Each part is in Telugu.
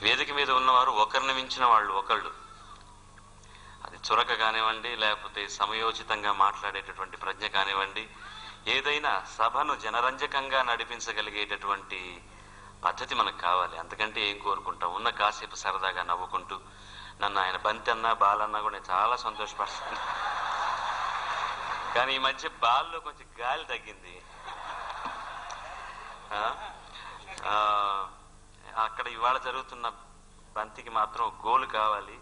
వేదిక మీద ఉన్నవారు ఒకరిని మించిన వాళ్ళు ఒకళ్ళు. అది చురక కానివ్వండి, లేకపోతే సమయోచితంగా మాట్లాడేటటువంటి ప్రజ్ఞ కానివ్వండి, ఏదైనా సభను జనరంజకంగా నడిపించగలిగేటటువంటి పద్ధతి మనకు కావాలి. అంతకంటే ఏం కోరుకుంటాం? ఉన్న కాసేపు సరదాగా నవ్వుకుంటూ, నన్ను ఆయన బంతి అన్నా బాలన్నా కూడా నేను చాలా సంతోషపడతాను. కానీ ఈ మధ్య బాల్లో కొంచెం గాలి తగ్గింది. అక్కడ ఇవాళ జరుగుతున్న బంతికి మాత్రం గోలు కావాలి.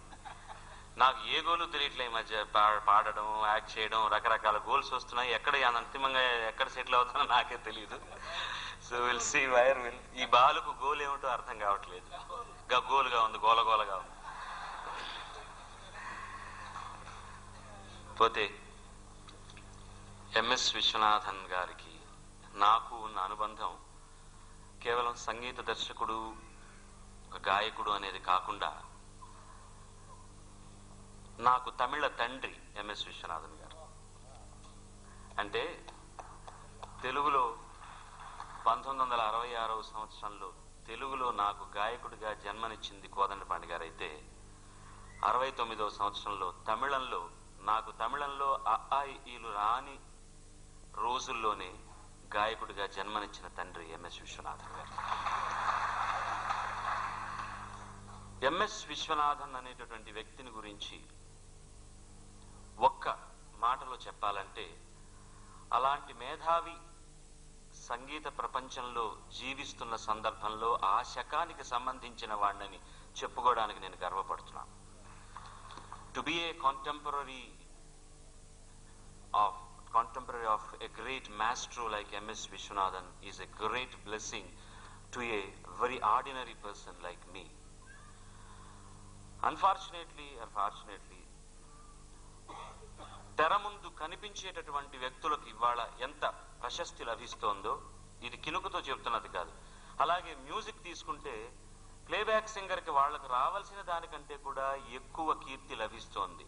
నాకు ఏ గోలు తెలియట్లే. ఈ మధ్య పాడడం, యాక్ట్ చేయడం, రకరకాల గోల్స్ వస్తున్నాయి. ఎక్కడ అంతిమంగా ఎక్కడ సెటిల్ అవుతానో నాకే తెలియదు. So will see where will. ఈ బాలుకు గోల్ ఏమిటో అర్థం కావట్లేదు. గోలుగా ఉంది, గోలగోలగా ఉంది. పోతే ఎంఎస్ విశ్వనాథన్ గారికి నాకు ఉన్న అనుబంధం కేవలం సంగీత దర్శకుడు, ఒక గాయకుడు అనేది కాకుండా, నాకు తమిళ తండ్రి ఎంఎస్ విశ్వనాథన్ గారు. అంటే తెలుగులో 1966వ సంవత్సరంలో తెలుగులో నాకు గాయకుడిగా జన్మనిచ్చింది కోదండపాండి గారు అయితే, 69వ సంవత్సరంలో నాకు తమిళంలో అఆఇఈలు రాని రోజుల్లోనే గాయకుడిగా జన్మనిచ్చిన తండ్రి ఎంఎస్ విశ్వనాథన్ గారు. ఎంఎస్ విశ్వనాథన్ అనేటటువంటి వ్యక్తిని గురించి ఒక్క మాటలో చెప్పాలంటే, అలాంటి మేధావి సంగీత ప్రపంచంలో జీవిస్తున్న సందర్భంలో ఆ శకానికి సంబంధించిన వాడిని చెప్పుకోవడానికి నేను గర్వపడుతున్నాను. To be a contemporary of a great maestro like MS Vishwanathan is a great blessing to a very ordinary person like me. Unfortunately or fortunately, తెర ముందు కనిపించేటటువంటి వ్యక్తులకు ఇవాళ ఎంత ప్రశస్తి లభిస్తోందో ఇది కినుకుతో చెబుతున్నది కాదు. అలాగే మ్యూజిక్ తీసుకుంటే ప్లేబ్యాక్ సింగర్కి వాళ్లకు రావాల్సిన దానికంటే కూడా ఎక్కువ కీర్తి లభిస్తోంది.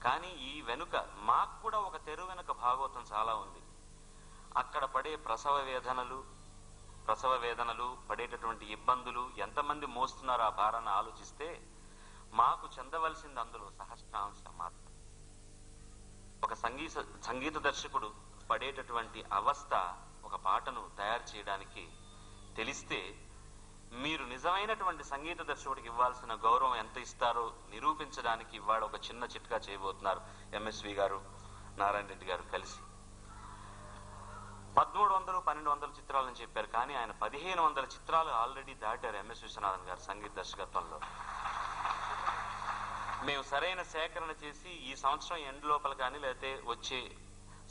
కానీ ఈ వెనుక మాకు కూడా ఒక తెర వెనుక భాగవతం చాలా ఉంది. అక్కడ పడే ప్రసవ వేదనలు పడేటటువంటి ఇబ్బందులు, ఎంతమంది మోస్తున్నారో ఆ భారాన్ని ఆలోచిస్తే మాకు చెందవలసింది అందులో సహస్రాంశం మాత్రం. ఒక సంగీత దర్శకుడు పడేటటువంటి అవస్థ ఒక పాటను తయారు చేయడానికి తెలిస్తే, మీరు నిజమైనటువంటి సంగీత దర్శకుడికి ఇవ్వాల్సిన గౌరవం ఎంత ఇస్తారో నిరూపించడానికి ఇవాళ ఒక చిన్న చిట్కా చేయబోతున్నారు ఎంఎస్వి గారు, నారాయణ రెడ్డి గారు కలిసి. 1300, 1200 చిత్రాలని చెప్పారు, కానీ ఆయన 1500 చిత్రాలు ఆల్రెడీ దాటారు ఎంఎస్ విశ్వనాథన్ గారు సంగీత దర్శకత్వంలో. మేము సరైన సేకరణ చేసి ఈ సంవత్సరం ఎండ్ లోపల కానీ లేకపోతే వచ్చే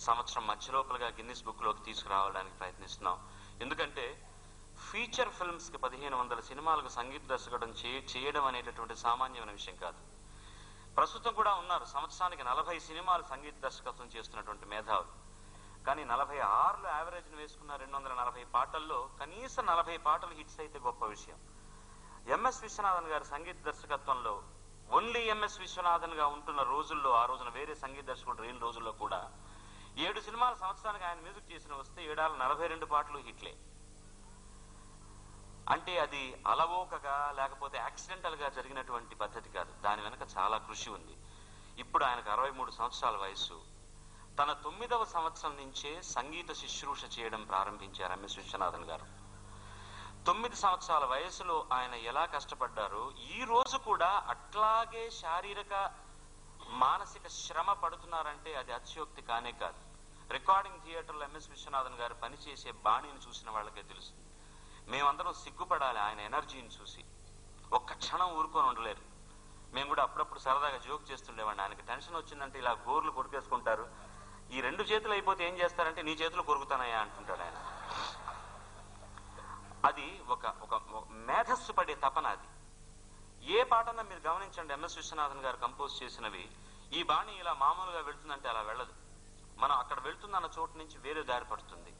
సంవత్సరం మధ్య లోపలగా గిన్నిస్ బుక్ లోకి తీసుకురావడానికి ప్రయత్నిస్తున్నాం. ఎందుకంటే ఫీచర్ ఫిల్మ్స్ కి 1500 సినిమాలకు సంగీత దర్శకత్వం చేయడం అనేటటువంటి సామాన్యమైన విషయం కాదు. ప్రస్తుతం కూడా ఉన్నారు సంవత్సరానికి 40 సినిమాలు సంగీత దర్శకత్వం చేస్తున్నటువంటి మేధావులు. కానీ 46లో యావరేజ్ వేసుకున్న 240 పాటల్లో కనీసం 40 పాటలు హిట్స్ అయితే గొప్ప విషయం. ఎంఎస్ విశ్వనాథన్ గారి సంగీత దర్శకత్వంలో ఓన్లీ ఎంఎస్ విశ్వనాథన్ గా ఉంటున్న రోజుల్లో, ఆ రోజున వేరే సంగీత దర్శకుడు లేని రోజుల్లో కూడా 7 సినిమాలు సంవత్సరానికి ఆయన మ్యూజిక్ చేసిన వస్తే 7 42 పాటలు హిట్లే. అంటే అది అలవోకగా లేకపోతే యాక్సిడెంటల్ గా జరిగినటువంటి పద్ధతి కాదు. దాని వెనక చాలా కృషి ఉంది. ఇప్పుడు ఆయనకు 63 సంవత్సరాల వయస్సు. తన 9వ సంవత్సరం నుంచే సంగీత శుశ్రూష చేయడం ప్రారంభించారు ఎంఎస్ విశ్వనాథన్ గారు. 9 సంవత్సరాల వయసులో ఆయన ఎలా కష్టపడ్డారో ఈ రోజు కూడా అట్లాగే శారీరక మానసిక శ్రమ పడుతున్నారంటే అది అతిశయోక్తి కానే కాదు. రికార్డింగ్ థియేటర్లో ఎంఎస్ విశ్వనాథన్ గారు పనిచేసే బాణిని చూసిన వాళ్ళకే తెలుస్తుంది. మేమందరం సిగ్గుపడాలి ఆయన ఎనర్జీని చూసి. ఒక్క క్షణం ఊరుకొని ఉండలేరు. మేము కూడా అప్పుడప్పుడు సరదాగా జోక్ చేస్తుండేవాడిని. ఆయనకి టెన్షన్ వచ్చిందంటే ఇలా గోర్లు కొరికేసుకుంటారు. ఈ 2 చేతులు అయిపోతే ఏం చేస్తారంటే, నీ చేతులు కొరుకుతానయ్యా అంటుంటాడు ఆయన. అది ఒక మేధస్సు పడే తపన. అది ఏ పాటన్నా మీరు గమనించండి, ఎంఎస్ విశ్వనాథన్ గారు కంపోజ్ చేసినవి ఈ బాణి ఇలా మామూలుగా వెళ్తుందంటే అలా వెళ్ళదు. మనం అక్కడ వెళ్తుందన్న చోటు నుంచి వేరే దారి పడుతుంది.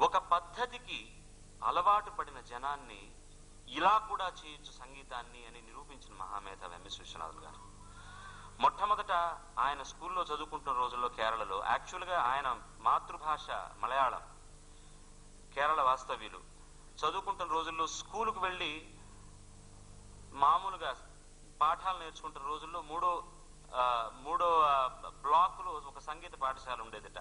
ఒక పద్ధతికి అలవాటు పడిన జనాన్ని ఇలా కూడా చేయొచ్చు సంగీతాన్ని అని నిరూపించిన మహామేధావి ఎంఎస్ విశ్వనాథన్ గారు. మొట్టమొదట ఆయన స్కూల్లో చదువుకుంటున్న రోజుల్లో కేరళలో, యాక్చువల్గా ఆయన మాతృభాష మలయాళం, కేరళ వాస్తవ్యులు. చదువుకుంటున్న రోజుల్లో స్కూలుకు వెళ్ళి మామూలుగా పాఠాలు నేర్చుకుంటున్న రోజుల్లో మూడో బ్లాకులో ఒక సంగీత పాఠశాల ఉండేదట.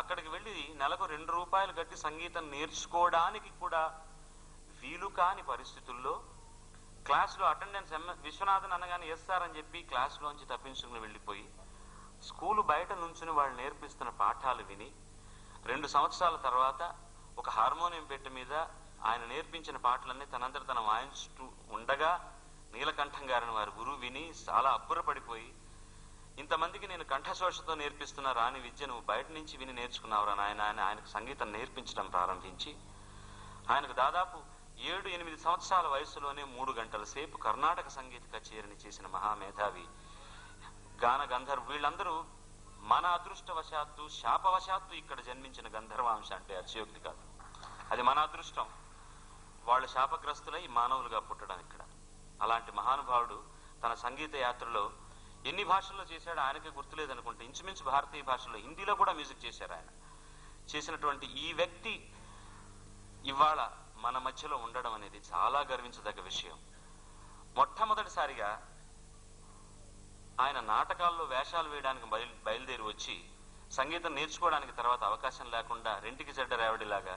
అక్కడికి వెళ్ళి నెలకు ₹2 కట్టి సంగీతం నేర్చుకోవడానికి కూడా వీలు కాని పరిస్థితుల్లో క్లాసులో అటెండెన్స్ విశ్వనాథన్ అనగానే ఎస్ఆర్ అని చెప్పి క్లాసులోంచి తప్పించుకుని వెళ్ళిపోయి స్కూలు బయట నుంచుని వాళ్ళు నేర్పిస్తున్న పాఠాలు విని 2 సంవత్సరాల తర్వాత ఒక హార్మోనియం పెట్టె మీద ఆయన నేర్పించిన పాటలన్నీ తనంతట తన వాయించుతూ ఉండగా నీలకంఠం గారిని వారి గురువు విని చాలా అబ్బురపడిపోయి, ఇంతమందికి నేను కంఠశోషతో నేర్పిస్తున్న రాని విద్య నువ్వు బయట నుంచి విని నేర్చుకున్నావురా నాయన అని ఆయనకు సంగీతం నేర్పించడం ప్రారంభించి ఆయనకు దాదాపు 7-8 సంవత్సరాల వయసులోనే 3 గంటల సేపు కర్ణాటక సంగీత కచేరీని చేసిన మహామేధావి గాన గంధర్వ. వీళ్ళందరూ మన అదృష్టవశాత్తు శాపవశాత్తు ఇక్కడ జన్మించిన గంధర్వాంశ అంటే అతిశయోక్తి కాదు, అది మన అదృష్టం. వాళ్ళు శాపగ్రస్తులై మానవులుగా పుట్టడం ఇక్కడ. అలాంటి మహానుభావుడు తన సంగీత యాత్రలో ఎన్ని భాషల్లో చేశాడో ఆయనకే గుర్తులేదనుకుంటే ఇంచుమించు భారతీయ భాషల్లో, హిందీలో కూడా మ్యూజిక్ చేశారు ఆయన. చేసినటువంటి ఈ వ్యక్తి ఇవాళ మన మధ్యలో ఉండడం అనేది చాలా గర్వించదగ్గ విషయం. మొట్టమొదటిసారిగా ఆయన నాటకాల్లో వేషాలు వేయడానికి బయలుదేరి వచ్చి సంగీతం నేర్చుకోవడానికి తర్వాత అవకాశం లేకుండా రెంటికి చెడ్డ రేవడిలాగా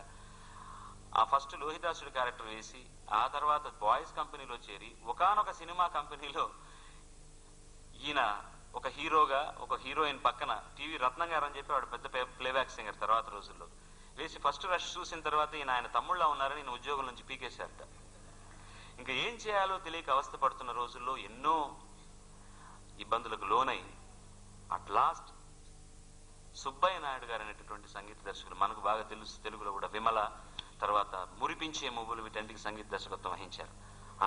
ఆ ఫస్ట్ లోహిదాసుడి క్యారెక్టర్ వేసి ఆ తర్వాత బాయ్స్ కంపెనీలో చేరి ఒకానొక సినిమా కంపెనీలో ఈయన ఒక హీరోగా ఒక హీరోయిన్ పక్కన టీవీ రత్నం గారు అని చెప్పి వాడు పెద్ద ప్లేబ్యాక్ సింగర్ తర్వాత రోజుల్లో వేసి ఫస్ట్ రష్ చూసిన తర్వాత ఆయన తమ్ముళ్ళ ఉన్నారని ఈయన ఉద్యోగం నుంచి పీకేశారట. ఇంకా ఏం చేయాలో తెలియక అవస్థ పడుతున్న రోజుల్లో ఎన్నో ఇబ్బందులకు లోనై అట్ లాస్ట్ సుబ్బయ్య నాయుడు గారు అనేటటువంటి సంగీత దర్శకులు మనకు బాగా తెలుసు, తెలుగులో కూడా విమల, తర్వాత మురిపించే మువ్వులు, వీటంటికి సంగీత దర్శకత్వం వహించారు.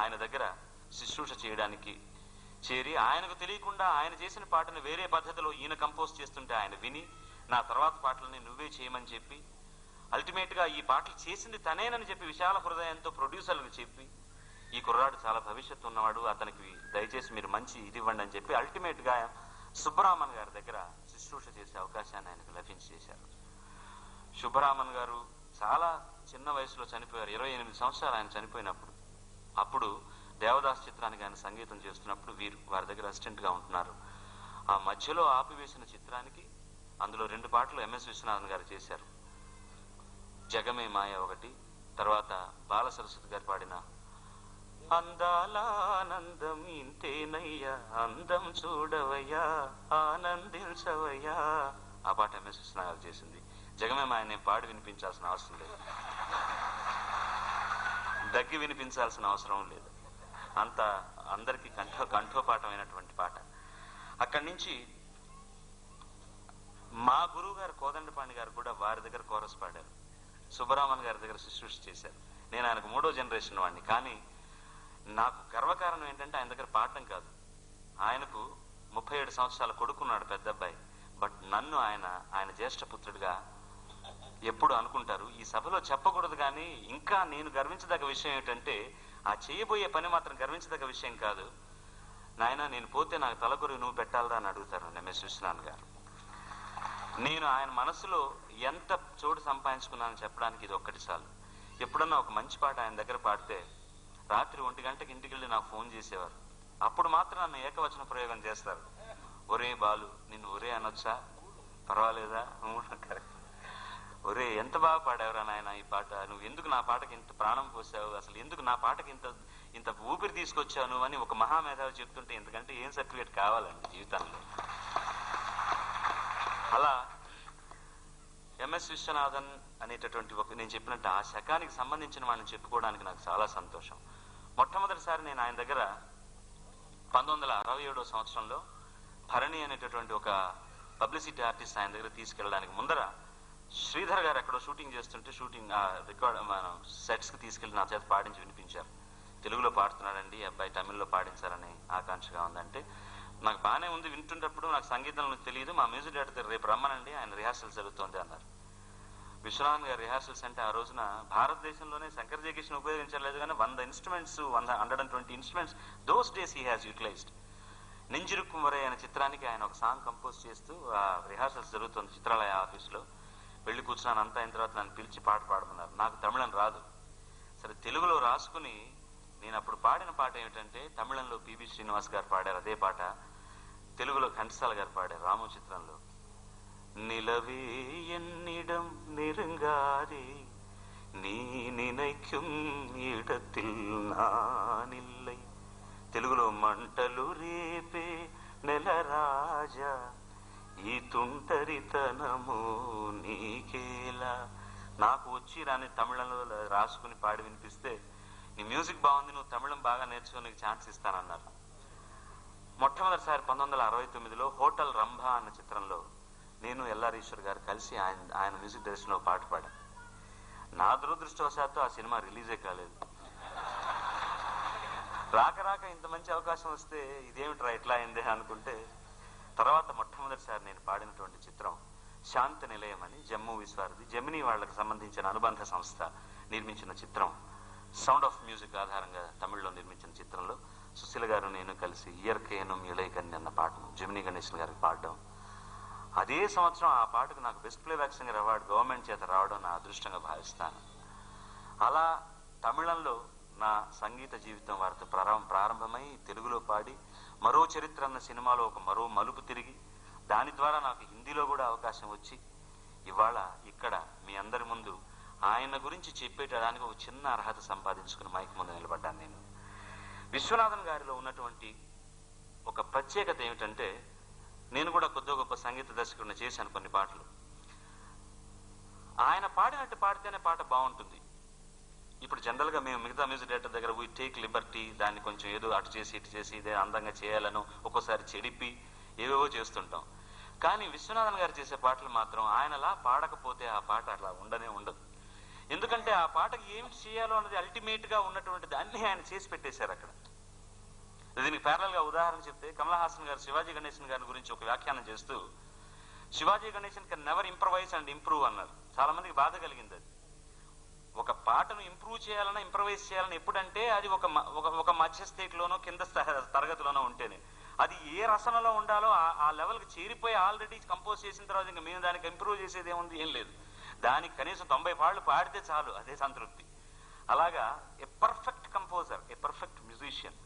ఆయన దగ్గర శుశ్రూష చేయడానికి చేరి ఆయనకు తెలియకుండా ఆయన చేసిన పాటను వేరే పద్ధతిలో ఈయన కంపోజ్ చేస్తుంటే ఆయన విని నా తర్వాత పాటలని నువ్వే చేయమని చెప్పి అల్టిమేట్ గా ఈ పాటలు చేసింది తనేనని చెప్పి విశాల హృదయంతో ప్రొడ్యూసర్లకు చెప్పి ఈ కుర్రాడు చాలా భవిష్యత్తు ఉన్నవాడు, అతనికి దయచేసి మీరు మంచి ఇది ఇవ్వండి అని చెప్పి అల్టిమేట్ గా సుబ్బరామన్ గారి దగ్గర శుశ్రూష చేసే అవకాశాన్ని ఆయనకు లభించేశారు. సుబ్బరామన్ గారు చాలా చిన్న వయసులో చనిపోయారు. 28 సంవత్సరాలు ఆయన చనిపోయినప్పుడు. అప్పుడు దేవదాస్ చిత్రానికి ఆయన సంగీతం చేస్తున్నప్పుడు వారి దగ్గర అసిస్టెంట్ గా ఉంటున్నారు. ఆ మధ్యలో ఆపివేసిన చిత్రానికి అందులో 2 పాటలు ఎంఎస్ విశ్వనాథన్ గారు చేశారు. జగమే మాయ ఒకటి, తర్వాత బాల సరస్వతి గారు పాడిన అందాల ఆనందం ఇంతేనయ్యా అందం చూడవయ్యా ఆనందించవయ్యా, ఆ పాట ఎంఎస్ విశ్వనాథ్ గారు చేసింది. జగమే మాయ నేను పాడి వినిపించాల్సిన అవసరం లేదు, దగ్గి వినిపించాల్సిన అవసరం లేదు, అంత అందరికీ కంఠోపాఠమైనటువంటి పాట. అక్కడి నుంచి మా గురువు గారు కోదండపాణి గారు కూడా వారి దగ్గర కోరస్ పాడారు, సుబ్బరామన్ గారి దగ్గర శుశ్రూష చేశారు. నేను ఆయనకు 3వ జనరేషన్ వాడిని. కానీ నాకు గర్వకారణం ఏంటంటే ఆయన దగ్గర పాడడం కాదు, ఆయనకు 37 సంవత్సరాల కొడుకున్నాడు పెద్ద అబ్బాయి. బట్ నన్ను ఆయన జ్యేష్ఠ పుత్రుడిగా ఎప్పుడు అనుకుంటారు. ఈ సభలో చెప్పకూడదు కానీ ఇంకా నేను గర్వించదగ్గ విషయం ఏంటంటే ఆ చేయబోయే పని మాత్రం గర్వించదగ్గ విషయం కాదు. నాయన నేను పోతే నాకు తలకొరి నువ్వు పెట్టాలరా అని అడుగుతారు ఎంఎస్ విశ్వనాథ్ గారు. నేను ఆయన మనసులో ఎంత చోటు సంపాదించుకున్నానని చెప్పడానికి ఇది ఒక్కటి చాలు. ఎప్పుడన్నా ఒక మంచి పాట ఆయన దగ్గర పాడితే రాత్రి 1 గంటకి ఇంటికి వెళ్ళి నాకు ఫోన్ చేసేవారు. అప్పుడు మాత్రం నన్ను ఏకవచన ప్రయోగం చేస్తారు. ఒరే బాలు నిన్ను ఒరే అనొచ్చా, పర్వాలేదా, ఒరే ఎంత బాగా పాడావురా నాయన ఈ పాట, నువ్వు ఎందుకు నా పాటకి ఇంత ప్రాణం పోసావు, అసలు ఎందుకు నా పాటకి ఇంత ఊపిరి తీసుకొచ్చావు నువ్వు అని ఒక మహామేధావి చెప్తుంటే ఎందుకంటే ఏం సర్టిఫికేట్ కావాలండి జీవితంలో. అలా ఎంఎస్ విశ్వనాథన్ అనేటటువంటి నేను చెప్పినట్టు ఆ శకానికి సంబంధించిన వాడిని చెప్పుకోవడానికి నాకు చాలా సంతోషం. మొట్టమొదటిసారి నేను ఆయన దగ్గర 1967వ సంవత్సరంలో భరణి అనేటటువంటి ఒక పబ్లిసిటీ ఆర్టిస్ట్ ఆయన దగ్గర తీసుకెళ్ళడానికి ముందర శ్రీధర్ గారు ఎక్కడో షూటింగ్ చేస్తుంటే షూటింగ్ రికార్డ్ సెట్స్ కి తీసుకెళ్లి నా చేత పాడించి వినిపించారు. తెలుగులో పాడుతున్నాడండి అబ్బాయి, తమిళ్లో పాడించాలని ఆకాంక్షగా ఉందంటే నాకు బాగానే ఉంది, వింటున్నప్పుడు నాకు సంగీతం తెలియదు, మా మ్యూజిక్ డైరెక్టర్ రేపు రమ్మనండి ఆయన రిహార్సల్ జరుగుతోంది అన్నారు. విశ్వనాథన్ గారి రిహార్సల్స్ అంటే ఆ రోజున భారతదేశంలోనే శంకర్ జయకిషన్ ఉపయోగించలేదు కానీ 100 instruments 120 instruments those days he has utilized. Nenjirukkum Varai అనే చిత్రానికి ఆయన ఒక సాంగ్ కంపోజ్ చేస్తూ ఆ రిహార్సల్స్ జరుగుతుంది చిత్రాలయ ఆఫీస్లో. వెళ్ళి కూర్చున్నాను. అంతా అయిన తర్వాత నన్ను పిలిచి పాట పాడమన్నారు. నాకు తమిళం రాదు, సరే తెలుగులో రాసుకుని నేను అప్పుడు పాడిన పాట ఏమిటంటే తమిళంలో పిబి శ్రీనివాస్ గారు పాడారు అదే పాట, తెలుగులో ఘంటసాల గారు పాడారు రాము చిత్రంలో. నిలవే ఎన్నిడం నెరుంగాదే நீ நினைக்கும் இடத்தில் நான் இல்லை. తెలుగులో మంటలు రేపే నెలరాజా ఈ తుంటరితనము నీకేలా. నాకు వచ్చి రాని తమిళంలో రాసుకుని పాడి వినిపిస్తే నీ మ్యూజిక్ బాగుంది, నువ్వు తమిళం బాగా నేర్చుకుని నీకు ఛాన్స్ ఇస్తానన్నారు. మొట్టమొదటిసారి 1969లో హోటల్ రంభా అన్న చిత్రంలో నేను ఎల్ఆర్ ఈశ్వర్ గారు కలిసి ఆయన మ్యూజిక్ డైరెక్షన్లో పాట పాడాను. నా దురదృష్టవశాత్తు ఆ సినిమా రిలీజే కాలేదు. రాక ఇంత మంచి అవకాశం వస్తే ఇదేమిట్రా ఇట్లా అయిందే అనుకుంటే, తర్వాత మొట్టమొదటిసారి నేను పాడినటువంటి చిత్రం శాంతి నిలయం అని జమ్మూ విశ్వారది జెమినీ వాళ్లకు సంబంధించిన అనుబంధ సంస్థ నిర్మించిన చిత్రం. సౌండ్ ఆఫ్ మ్యూజిక్ ఆధారంగా తమిళ్లో నిర్మించిన చిత్రంలో సుశీల గారు నేను కలిసి ఇయర్కేనం ఇళైకన్ని అన్న పాటను జెమినీ గణేశన్ గారికి పాడడం. అదే సంవత్సరం ఆ పాటకు నాకు best playback singer award government చేత రావడం నా అదృష్టంగా భావిస్తాను. అలా తమిళంలో నా సంగీత జీవితం వారితో ప్రారంభమై తెలుగులో పాడి మరో చరిత్ర అన్న సినిమాలో ఒక మరో మలుపు తిరిగి దాని ద్వారా నాకు హిందీలో కూడా అవకాశం వచ్చి ఇవాళ ఇక్కడ మీ అందరి ముందు ఆయన గురించి చెప్పేటడానికి ఒక చిన్న అర్హత సంపాదించుకుని మైక్ ముందు నిలబడ్డాను. నేను విశ్వనాథన్ గారిలో ఉన్నటువంటి ఒక ప్రత్యేకత ఏమిటంటే, నేను కూడా కొద్దిగా గొప్ప సంగీత దర్శకుడిని చేశాను కొన్ని పాటలు. ఆయన పాడినట్టు పాడితేనే పాట బాగుంటుంది. ఇప్పుడు జనరల్గా మేము మిగతా మ్యూజిక్ డైరెక్టర్ దగ్గర వీ టేక్ లిబర్టీ, దాన్ని కొంచెం ఏదో అటు చేసి ఇటు చేసి ఇదే అందంగా చేయాలను ఒక్కోసారి చెడిపి ఏవేవో చేస్తుంటాం. కానీ విశ్వనాథన్ గారు చేసే పాటలు మాత్రం ఆయనలా పాడకపోతే ఆ పాట అట్లా ఉండనే ఉండదు. ఎందుకంటే ఆ పాటకి ఏం చేయాలో అన్నది అల్టిమేట్ గా ఉన్నటువంటి దాన్ని ఆయన చేసి పెట్టేశారు అక్కడ. దీనికి ప్యారల్ గా ఉదాహరణ చెప్తే, కమల్ హాసన్ గారు శివాజీ గణేశన్ గారి గురించి ఒక వ్యాఖ్యానం చేస్తూ Shivaji Ganesan can never improvise and improve అన్నారు. చాలా మందికి బాధ కలిగింది. అది ఒక పాటను ఇంప్రూవ్ చేయాలన్నా ఇంప్రవైజ్ చేయాలని ఎప్పుడంటే అది ఒక మధ్య స్థితిలోనో కింద తరగతిలోనో ఉంటేనే, అది ఏ రసనలో ఉండాలో ఆ లెవెల్కి చేరిపోయి ఆల్రెడీ కంపోజ్ చేసిన తర్వాత ఇంకా మేము దానికి ఇంప్రూవ్ చేసేది ఏముంది, ఏం లేదు. దానికి కనీసం 90 పాటలు పాడితే చాలు, అదే సంతృప్తి. అలాగా a perfect composer, a perfect musician.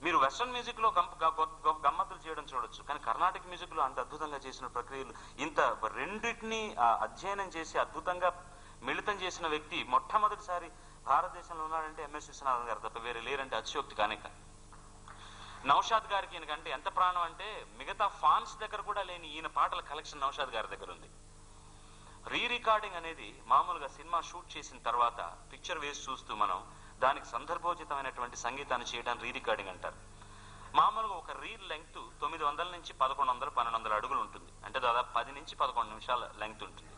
మీరు వెస్ట్రన్ మ్యూజిక్ లో గమ్మత్తులు చేయడం చూడొచ్చు, కానీ కర్ణాటక మ్యూజిక్ లో అంత అద్భుతంగా చేసిన ప్రక్రియలు, ఇంత రెండింటినీ అధ్యయనం చేసి అద్భుతంగా మిళితం చేసిన వ్యక్తి మొట్టమొదటిసారి భారతదేశంలో ఉన్నాడంటే ఎంఎస్ విశ్వనాథన్ గారు తప్ప వేరే లేరంటే అతిశయోక్తి కానే కాదు. నౌషాద్ గారికి ఈయనకంటే ఎంత ప్రాణం అంటే, మిగతా ఫాన్స్ దగ్గర కూడా లేని ఈయన పాటల కలెక్షన్ నౌషాద్ గారి దగ్గర ఉంది. రీ రికార్డింగ్ అనేది మామూలుగా సినిమా షూట్ చేసిన తర్వాత పిక్చర్ వేసి చూస్తూ మనం దానికి సందర్భోచితమైనటువంటి సంగీతాన్ని చేయడానికి రీ రికార్డింగ్ అంటారు. మామూలుగా ఒక రీల్ లెంగ్త్ 900 నుంచి 1100, 1200 అడుగులు ఉంటుంది. అంటే దాదాపు 10 నుంచి 11 నిమిషాల లెంగ్త్ ఉంటుంది.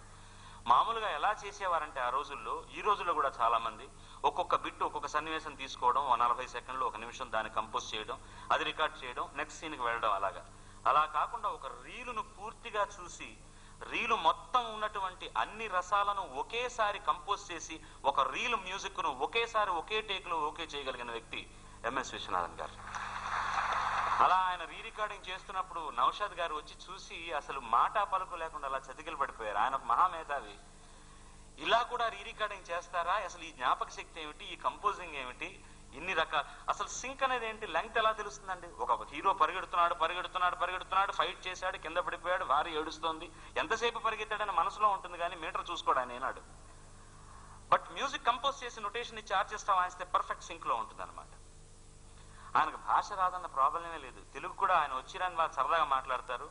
మామూలుగా ఎలా చేసేవారంటే ఆ రోజుల్లో, ఈ రోజుల్లో కూడా చాలా మంది ఒక్కొక్క బిట్ ఒక్కొక్క సన్నివేశం తీసుకోవడం, 40 సెకండ్లు 1 నిమిషం దాన్ని కంపోజ్ చేయడం, అది రికార్డ్ చేయడం, నెక్స్ట్ సీన్కి వెళ్ళడం. అలా కాకుండా ఒక రీలును పూర్తిగా చూసి రీలు మొత్తం ఉన్నటువంటి అన్ని రసాలను ఒకేసారి కంపోజ్ చేసి ఒక రీల్ మ్యూజిక్ ను ఒకేసారి ఒకే టేక్ లో ఓకే చేయగలిగిన వ్యక్తి ఎంఎస్ విశ్వనాథన్ గారు. అలా ఆయన రీ రికార్డింగ్ చేస్తున్నప్పుడు నౌషాద్ గారు వచ్చి చూసి అసలు మాటా పలుకు లేకుండా అలా చతికిలు పడిపోయారు. ఆయన ఒక మహామేధావి. ఇలా కూడా రీ రికార్డింగ్ చేస్తారా, అసలు ఈ జ్ఞాపక శక్తి ఏమిటి, ఈ కంపోజింగ్ ఏమిటి, ఇన్ని రకాల, అసలు సింక్ అనేది ఏంటి, లెంగ్త్ ఎలా తెలుస్తుందండి? ఒక హీరో పరిగెడుతున్నాడు, ఫైట్ చేశాడు, కింద పడిపోయాడు, భార్య ఏడుస్తోంది, ఎంతసేపు పరిగెత్తాడని మనసులో ఉంటుంది కానీ మీటర్ చూసుకోడు ఆయన ఏనాడు. బట్ మ్యూజిక్ కంపోజ్ చేసి నొటేషన్ ఇచ్చి ఆర్కెస్ట్రా వాయిస్తే పర్ఫెక్ట్ సింక్ లో ఉంటుంది అనమాట. ఆయనకు భాష రాదన్న ప్రాబ్లమే లేదు. తెలుగు కూడా ఆయన వచ్చిరాని వాళ్ళు సరదాగా మాట్లాడతారు.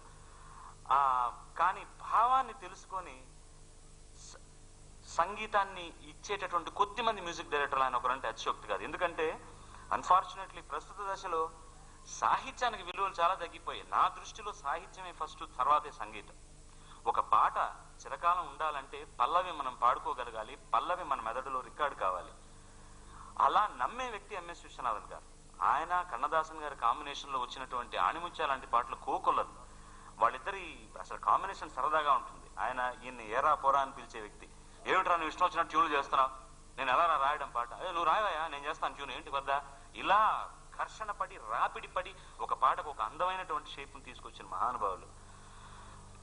కానీ భావాన్ని తెలుసుకొని సంగీతాన్ని ఇచ్చేటటువంటి కొద్ది మంది మ్యూజిక్ డైరెక్టర్లు ఆయన ఒకరంటే అతిశయోక్తి కాదు. ఎందుకంటే అన్ఫార్చునేట్లీ ప్రస్తుత దశలో సాహిత్యానికి విలువలు చాలా తగ్గిపోయాయి. నా దృష్టిలో సాహిత్యమే ఫస్ట్, తర్వాతే సంగీతం. ఒక పాట చిరకాలం ఉండాలంటే పల్లవి మనం పాడుకోగలగాలి, పల్లవి మన మెదడులో రికార్డు కావాలి. అలా నమ్మే వ్యక్తి ఎంఎస్ విశ్వనాథన్ గారు. ఆయన కన్నదాసన్ గారి కాంబినేషన్ లో వచ్చినటువంటి ఆణిముత్యాల లాంటి పాటలు కోకొల్లలు, వాళ్ళిద్దరి అసలు కాంబినేషన్ సరదాగా ఉంటుంది. ఆయన ఈయన్ని ఏరా పోరా అని పిలిచే వ్యక్తి. ఏమిట్రా నువ్వు ఇష్టం వచ్చినట్టు ట్యూన్లు చేస్తున్నావు, నేను ఎలా రాయడం పాట, నువ్వు రాయవా నేను చేస్తాను ట్యూన్, ఏంటి వద్దా, ఇలా ఘర్షణ పడి రాపిడి పడి ఒక పాటకు ఒక అందమైనటువంటి షేప్ను తీసుకొచ్చిన మహానుభావులు.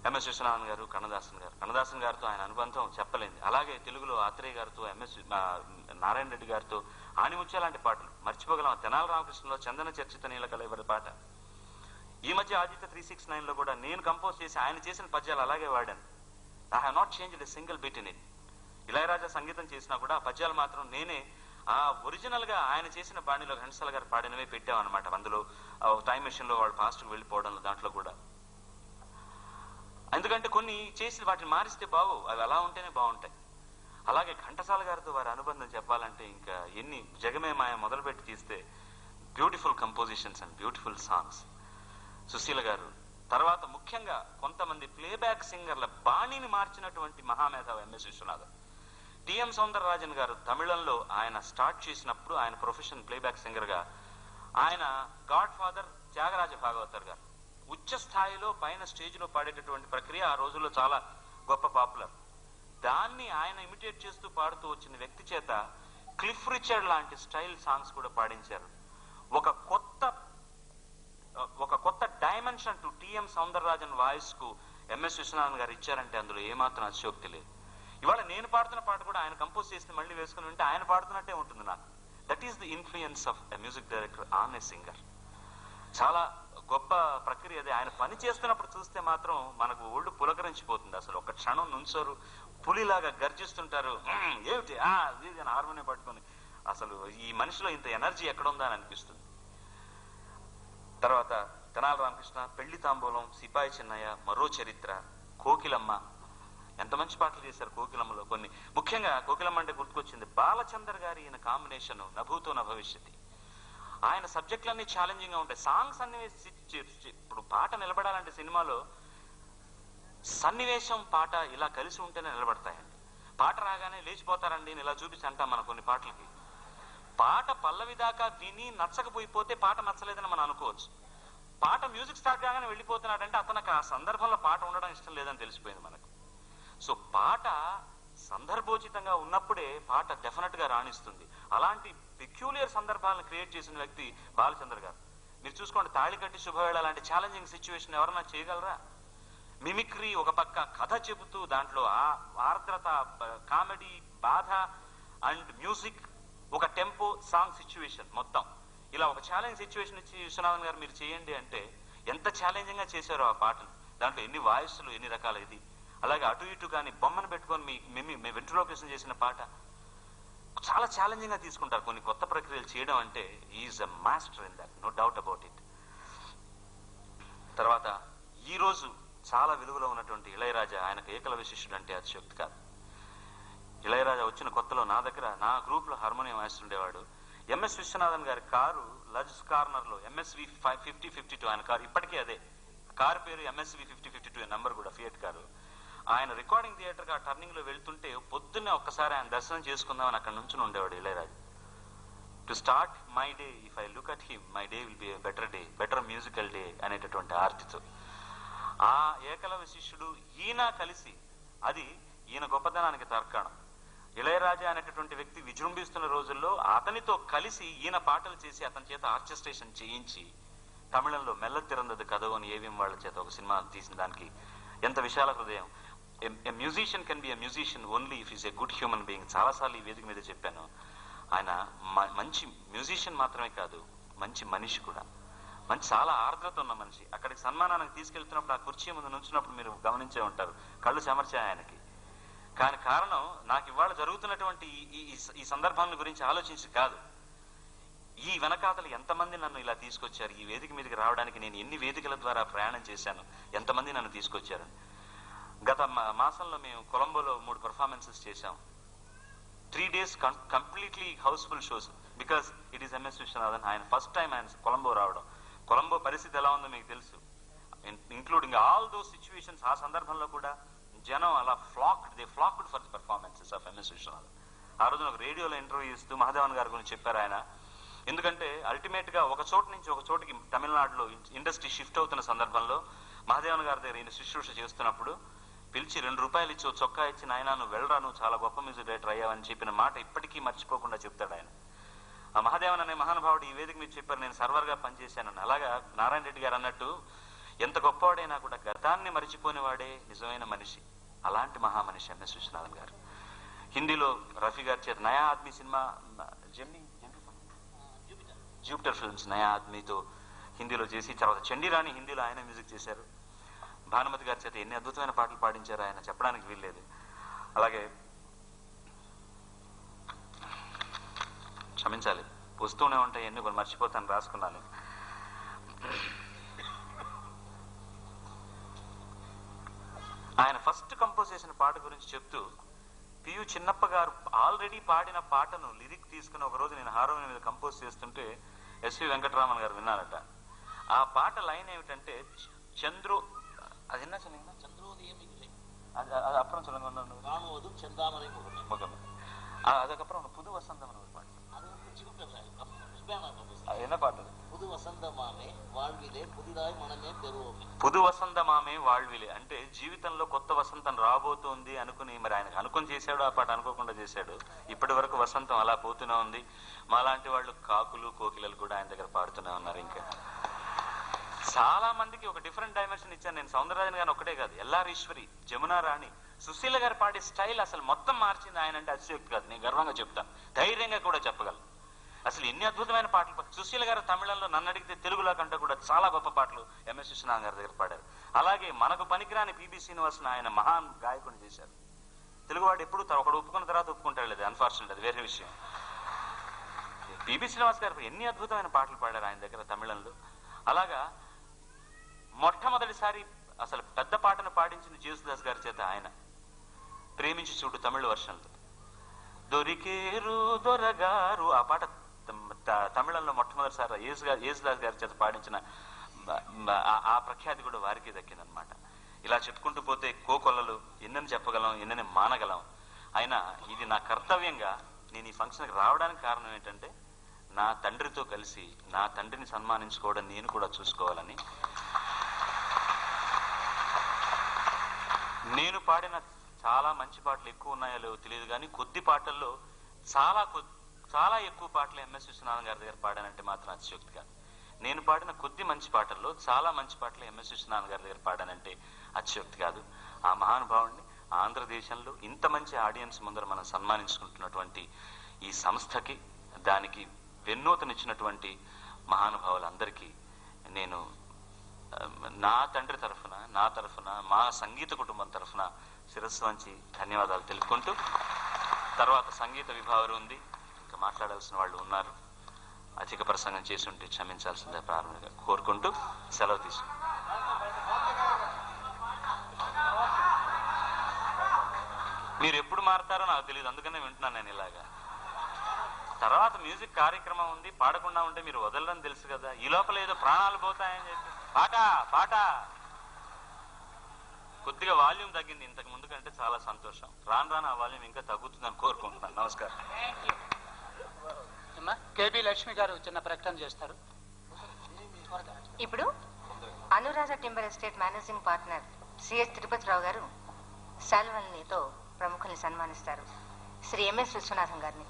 ఎంఎస్ విశ్వనాథన్ గారు, కన్నదాసన్ గారితో ఆయన అనుబంధం చెప్పలేంది. అలాగే తెలుగులో ఆత్రేయ గారితో, నారాయణ రెడ్డి గారితో ఆణిముత్య లాంటి పాటలు మర్చిపోగలం. తెనాలి రామకృష్ణలో చందన చర్చిత నీల కలవరి పాట. ఈ మధ్య ఆదిత్య 369లో కూడా నేను కంపోజ్ చేసి ఆయన చేసిన పద్యాలు అలాగే వాడాను. I have not changed a single bit in it. Ilaiyaraaja సంగీతం చేసినా కూడా ఆ పద్యాలు మాత్రం నేనే ఆ ఒరిజినల్ గా ఆయన చేసిన బాణిలో ఘంటసాల గారు పాడినవే పెట్టామన్నమాట. అందులో టైం మెషిన్ లో వాళ్ళు ఫాస్ట్ గా వెళ్ళిపోవడంలో దాంట్లో కూడా. ఎందుకంటే కొన్ని చేసి వాటిని మారిస్తే బావు, అవి అలా ఉంటేనే బాగుంటాయి. అలాగే ఘంటసాల గారితో వారి అనుబంధం చెప్పాలంటే ఇంకా ఎన్ని, జగమే మాయ మొదలుపెట్టి తీస్తే beautiful compositions and beautiful songs. Susheela గారు తర్వాత ముఖ్యంగా కొంతమంది ప్లేబ్యాక్ సింగర్ల బాణిని మార్చినటువంటి మహామేధావి ఎంఎస్ విశ్వనాథన్. టిఎం సౌందరరాజన్ గారు తమిళంలో ఆయన స్టార్ట్ చేసినప్పుడు ఆయన ప్రొఫెషన్ ప్లేబ్యాక్ సింగర్ గా ఆయన గాడ్ ఫాదర్ త్యాగరాజ భాగవతర్ గారు ఉచ్చ స్థాయిలో పైన స్టేజ్ లో పాడేటటువంటి ప్రక్రియ ఆ రోజుల్లో చాలా గొప్ప పాపులర్. దాన్ని ఆయన ఇమిటేట్ చేస్తూ పాడుతూ వచ్చిన వ్యక్తి చేత క్లిఫ్ రిచర్డ్ లాంటి స్టైల్ సాంగ్స్ కూడా పాడించారు. ఒక కొత్త dimension to TM Soundararajan voice కు ఎంఎస్ విశ్వనాథన్ గారు ఇచ్చారంటే అందులో ఏమాత్రం అతిశయోక్తి లేదు. ఇవాళ నేను పాడుతున్న పాట కూడా ఆయన కంపోజ్ చేసి మళ్ళీ వేసుకుని ఉంటే ఆయన పాడుతున్నట్టే ఉంటుంది నాకు. That is the influence of a music director on a singer. చాలా గొప్ప ప్రక్రియ అది. ఆయన పని చేస్తున్నప్పుడు చూస్తే మాత్రం మనకు ఒళ్ళు పులకరించిపోతుంది. అసలు ఒక క్షణం నుంచోరు, పులిలాగా గర్జిస్తుంటారు. ఏమిటి హార్మోనియం పట్టుకొని, అసలు ఈ మనిషిలో ఇంత ఎనర్జీ ఎక్కడుందా అని అనిపిస్తుంది. తర్వాత తెనాలి రామకృష్ణ, పెళ్లి తాంబూలం, సిపాయి చిన్నయ్య, మరో చరిత్ర, కోకిలమ్మ, ఎంత మంచి పాటలు చేశారు కోకిలమ్మలో కొన్ని. ముఖ్యంగా కోకిలమ్మ అంటే గుర్తుకొచ్చింది బాలచందర్ గారి ఈయన కాంబినేషన్ నభూతో నభవిష్యతి. ఆయన సబ్జెక్టులన్నీ ఛాలెంజింగ్ గా ఉంటాయి. సాంగ్స్ అన్ని ఇప్పుడు పాట నిలబడాలంటే సినిమాలో సన్నివేశం పాట ఇలా కలిసి ఉంటేనే నిలబడతాయండి. పాట రాగానే లేచిపోతారండి ఇలా చూపించి అంటాం మన కొన్ని పాటలకి. పాట పల్లవి దాకా విని నచ్చకపోయిపోతే పాట నచ్చలేదని మనం అనుకోవచ్చు. పాట మ్యూజిక్ స్టార్ట్ కాగానే వెళ్ళిపోతున్నాడంటే అతనికి ఆ సందర్భంలో పాట ఉండడం ఇష్టం లేదని తెలిసిపోయింది మనకు. సో పాట సందర్భోచితంగా ఉన్నప్పుడే పాట డెఫినెట్ గా రాణిస్తుంది. అలాంటి పెక్యూలియర్ సందర్భాలను క్రియేట్ చేసిన వ్యక్తి బాలచంద్ర గారు. మీరు చూసుకోండి, తాళి కట్టి శుభవేళ లాంటి ఛాలెంజింగ్ సిచ్యువేషన్ ఎవరన్నా చేయగలరా? మిమిక్రీ ఒక పక్క, కథ చెబుతూ దాంట్లో ఆర్ద్రత, కామెడీ, బాధ అండ్ మ్యూజిక్, ఒక టెంపో సాంగ్ సిచ్యువేషన్ మొత్తం ఇలా ఒక ఛాలెంజ్ సిచ్యువేషన్ ఇచ్చి విశ్వనాథన్ గారు మీరు చేయండి అంటే ఎంత ఛాలెంజింగ్ గా చేశారో ఆ పాటను. దాంట్లో ఎన్ని వాయిస్లు, ఎన్ని రకాల ఇది. అలాగే అటు ఇటు కానీ బొమ్మను పెట్టుకొని మీ వెంట్రులోకేషన్ చేసిన పాట చాలా ఛాలెంజింగ్ గా తీసుకుంటారు. కొన్ని కొత్త ప్రక్రియలు చేయడం అంటే is a master in that, no doubt about it. తర్వాత ఈ రోజు చాలా విలువలో ఉన్నటువంటి ఇళయరాజా, ఆయనకు ఏకలవ్య శిష్యుడు అంటే అతిశయోక్తి కాదు. ఇళయరాజా వచ్చిన కొత్తలో నా దగ్గర నా గ్రూప్ లో హార్మోనియం వాయిస్తుండేవాడు. ఎంఎస్ విశ్వనాథన్ గారి కారు లజ్ కార్నర్ లో MSV 5052 ఆయన కారు, ఇప్పటికీ అదే కారు పేరు MSV 5052 నంబర్ కూడా ఫియట్ కారు. ఆయన రికార్డింగ్ థియేటర్ గా టర్నింగ్ లో వెళ్తుంటే పొద్దున్నే ఒక్కసారి ఆయన దర్శనం చేసుకుందామని అక్కడ నుంచి ఉండేవాడు Ilaiyaraaja. To start my day if I look at him my day will be better day, better musical day అనేటటువంటి ఆర్తితో ఆ ఏకలవ్య శిష్యుడు ఈయన కలిసి, అది ఈయన గొప్పతనానికి తర్కాణం. ఇళయరాజా అనేటటువంటి వ్యక్తి విజృంభిస్తున్న రోజుల్లో అతనితో కలిసి ఈయన పాటలు చేసి అతని చేత ఆర్కెస్ట్రేషన్ చేయించి తమిళంలో మెల్ల తిరందది కథవు అని ఏవిఎం వాళ్ళ చేత ఒక సినిమా తీసిన దానికి ఎంత విశాల హృదయం. A musician can be a musician only if is a good human being. చాలాసార్లు ఈ వేదిక మీద చెప్పాను. ఆయన మంచి మ్యూజిషియన్ మాత్రమే కాదు, మంచి మనిషి కూడా, మంచి చాలా ఆర్ద్రత ఉన్న మనిషి. అక్కడికి సన్మానానికి తీసుకెళ్తున్నప్పుడు ఆ కుర్చీ ముందు నుంచినప్పుడు మీరు గమనించే ఉంటారు, కళ్ళు చెమర్చాయి ఆయనకి. కానీ కారణం నాకు ఇవాళ జరుగుతున్నటువంటి ఈ సందర్భాన్ని గురించి ఆలోచించి కాదు, ఈ వెనకాతలు ఎంతమంది నన్ను ఇలా తీసుకొచ్చారు, ఈ వేదిక మీదకి రావడానికి నేను ఎన్ని వేదికల ద్వారా ప్రయాణం చేశాను, ఎంతమంది నన్ను తీసుకొచ్చారు. గత మాసంలో మేము కొలంబోలో 3 పెర్ఫార్మెన్సెస్ చేశాం. 3 days completely houseful shows because it is MS Viswanathan. ఆయన ఫస్ట్ టైం ఆయన కొలంబో రావడం. కొలంబో పరిస్థితి ఎలా ఉందో మీకు తెలుసు, ఇంక్లూడింగ్ ఆల్ దోస్ సిచ్యువేషన్స్. ఆ సందర్భంలో కూడా జనం అలా they flocked for the performances of MS Viswanathan. ఆ రోజున ఒక రేడియోలో ఇంటర్వ్యూ ఇస్తూ మహాదేవన్ గారి గురించి చెప్పారు ఆయన. ఎందుకంటే అల్టిమేట్ గా ఒక చోటు నుంచి ఒక చోటుకి తమిళనాడులో ఇండస్ట్రీ షిఫ్ట్ అవుతున్న సందర్భంలో మహాదేవన్ గారి దగ్గర ఈయన శుశ్రూష చేస్తున్నప్పుడు పిలిచి 2 రూపాయలు ఇచ్చి చొక్కా ఇచ్చి, నాయన నువ్వు వెళ్ళరా, నువ్వు చాలా గొప్ప మ్యూజిక్ డైరెక్టర్ అయ్యావని చెప్పిన మాట ఇప్పటికీ మర్చిపోకుండా చెప్తాడు ఆయన. ఆ మహాదేవన్ అనే మహానుభావుడు ఈ వేదిక మీద చెప్పారు, నేను సర్వర్ గా పనిచేశానని. అలాగా నారాయణ రెడ్డి గారు అన్నట్టు ఎంత గొప్పవాడైనా కూడా గతాన్ని మరిచిపోయినవాడే నిజమైన మనిషి. అలాంటి మహామనిషి ఎంఎస్ విశ్వనాథన్ గారు. హిందీలో రఫీ గారి చేత నయా ఆద్మీ సినిమా, జూపిటర్ ఫిల్మ్స్ నయా ఆద్మీతో హిందీలో చేసి, తర్వాత చండీరాణి హిందీలో ఆయన మ్యూజిక్ చేశారు. భానుమతి గారి చేత ఎన్ని అద్భుతమైన పాటలు పాడించారు ఆయన, చెప్పడానికి వీల్లేదు. అలాగే క్షమించాలి, వస్తూనే ఉంటాయి ఎన్ని, కొన్ని మర్చిపోతాను, రాసుకున్నాను. ఆయన ఫస్ట్ కంపోజ్ చేసిన పాట గురించి చెప్తూ, పియు చిన్నప్ప గారు ఆల్రెడీ పాడిన పాటను లిరిక్ తీసుకుని ఒకరోజు నేను హార్మోనియం మీద కంపోజ్ చేస్తుంటే ఎస్వి వెంకటరామన్ గారు విన్నారట. ఆ పాట లైన్ ఏమిటంటే, చంద్రు అది என்ன சொன்னீங்க, చంద్రోదయం அது அப்புறம் சொல்லுங்க, ராணுவதும் செந்தாமரை முகம், அதுக்கப்புறம் புது வசந்தம் ஒரு பாட்டு, என்ன பாட்டு, புது వసంతమామే வாழ்விலே పుదిదాయి మనమే పెరువమే. పుదు వసంతమామే வாழ்విలే అంటే జీవితంలో కొత్త వసంతం రాబోతోంది అనుకుని, మరి ఆయనకు అనుకుని చేశాడు ఆ పాట, అనుకోకుండా చేశాడు. ఇప్పటి వరకు వసంతం అలా పోతూనే ఉంది. మాలాంటి వాళ్ళు కాకులు కోకిలలు కూడా ఆయన దగ్గర పాడుతూనే ఉన్నారు. ఇంకా చాలా మందికి ఒక డిఫరెంట్ డైమెన్షన్ ఇచ్చాను నేను. సౌందరరాజన్ గారిని ఒకటే కాదు, ఎల్ఆర్ ఈశ్వరి, జమునా రాణి, సుశీల గారు పాడే స్టైల్ అసలు మొత్తం మార్చింది ఆయన అంటే అతిశయోక్తి కాదు, నేను గర్వంగా చెప్తాను, ధైర్యంగా కూడా చెప్పగలను. అసలు ఎన్ని అద్భుతమైన పాటలు. సుశీల గారు తమిళంలో నన్ను అడిగితే తెలుగులో కంటే కూడా చాలా గొప్ప పాటలు ఎంఎస్ విశ్వనాథన్ గారి దగ్గర పాడారు. అలాగే మనకు పనికిరాని పిబి శ్రీనివాసన్ ఆయన మహాన్ గాయకుని చేశారు. తెలుగువాడు ఎప్పుడు ఒకడు ఒప్పుకున్న తర్వాత ఒప్పుకుంటాడు లేదు, అన్ఫార్చునేట్, అది వేరే విషయం. పిబి శ్రీనివాస్ గారు ఎన్ని అద్భుతమైన పాటలు పాడారు ఆయన దగ్గర తమిళంలో. అలాగా మొట్టమొదటిసారి అసలు పెద్ద పాటను పాడించిన జేసుదాస్ గారి చేత ఆయన ప్రేమించి చూడు తమిళ వర్షన్లో. దొరికేరు దొరగారు ఆ పాట తమిళంలో మొట్టమొదటిసారి యేసుదాస్ గారి చేత పాడించిన ఆ ప్రఖ్యాతి కూడా వారికి దక్కిందనమాట. ఇలా చెప్పుకుంటూ పోతే కోకొల్లలు ఎన్నని చెప్పగలం, ఎన్నని మానగలం. అయినా ఇది నా కర్తవ్యంగా నేను ఈ ఫంక్షన్కి రావడానికి కారణం ఏంటంటే, నా తండ్రితో కలిసి నా తండ్రిని సన్మానించుకోవడం నేను కూడా చూసుకోవాలని. నేను పాడిన చాలా మంచి పాటలు ఎక్కువ ఉన్నాయో లేవో తెలియదు కానీ, కొద్ది పాటల్లో చాలా ఎక్కువ పాటలు ఎంఎస్ విశ్వనాథన్ గారి దగ్గర పాడానంటే మాత్రం అతిశయోక్తి కాదు. నేను పాడిన కొద్ది మంచి పాటల్లో చాలా మంచి పాటలు ఎంఎస్ విశ్వనాథన్ గారి దగ్గర పాడానంటే అతిశయోక్తి కాదు. ఆ మహానుభావుడిని ఆంధ్రదేశంలో ఇంత మంచి ఆడియన్స్ ముందర మనం సన్మానించుకుంటున్నటువంటి ఈ సంస్థకి, దానికి వెన్నూతనిచ్చినటువంటి మహానుభావులందరికీ నేను నా తండ్రి తరఫున, నా తరఫున, మా సంగీత కుటుంబం తరఫున శిరస్సు వంచి ధన్యవాదాలు తెలుపుకుంటూ, తర్వాత సంగీత విభావరి ఉంది, ఇంకా మాట్లాడాల్సిన వాళ్ళు ఉన్నారు, అధిక ప్రసంగం చేసి ఉంటే క్షమించాల్సిందే ప్రారంభంగా కోరుకుంటూ సెలవు తీసుకు. మీరు ఎప్పుడు మారుతారో నాకు తెలియదు, అందుకనే వింటున్నాను నేను ఇలాగా. తర్వాత మ్యూజిక్ కార్యక్రమం ఉంది, పాడకుండా ఉంటే మీరు వదలరని తెలుసు కదా. ఈ లోపల ఏదో ప్రాణాలు పోతాయని చెప్పి పాట కొద్దిగా వాల్యూమ్ తగ్గింది ఇంతకు ముందు కంటే, చాలా సంతోషం. రాను ఆ వాల్యూమ్ ఇంకా తగ్గుతుందని కోరుకుంటున్నాను. నమస్కారం. కేబి లక్ష్మి గారు చిన్న ప్రకటన చేస్తారు. ఇప్పుడు Anuradha timber estate managing partner CS Tirupati Rao garu శాల్వల్నితో ప్రముఖుల్ని సన్మానిస్తారు. శ్రీ ఎంఎస్ విశ్వనాథన్ గారిని.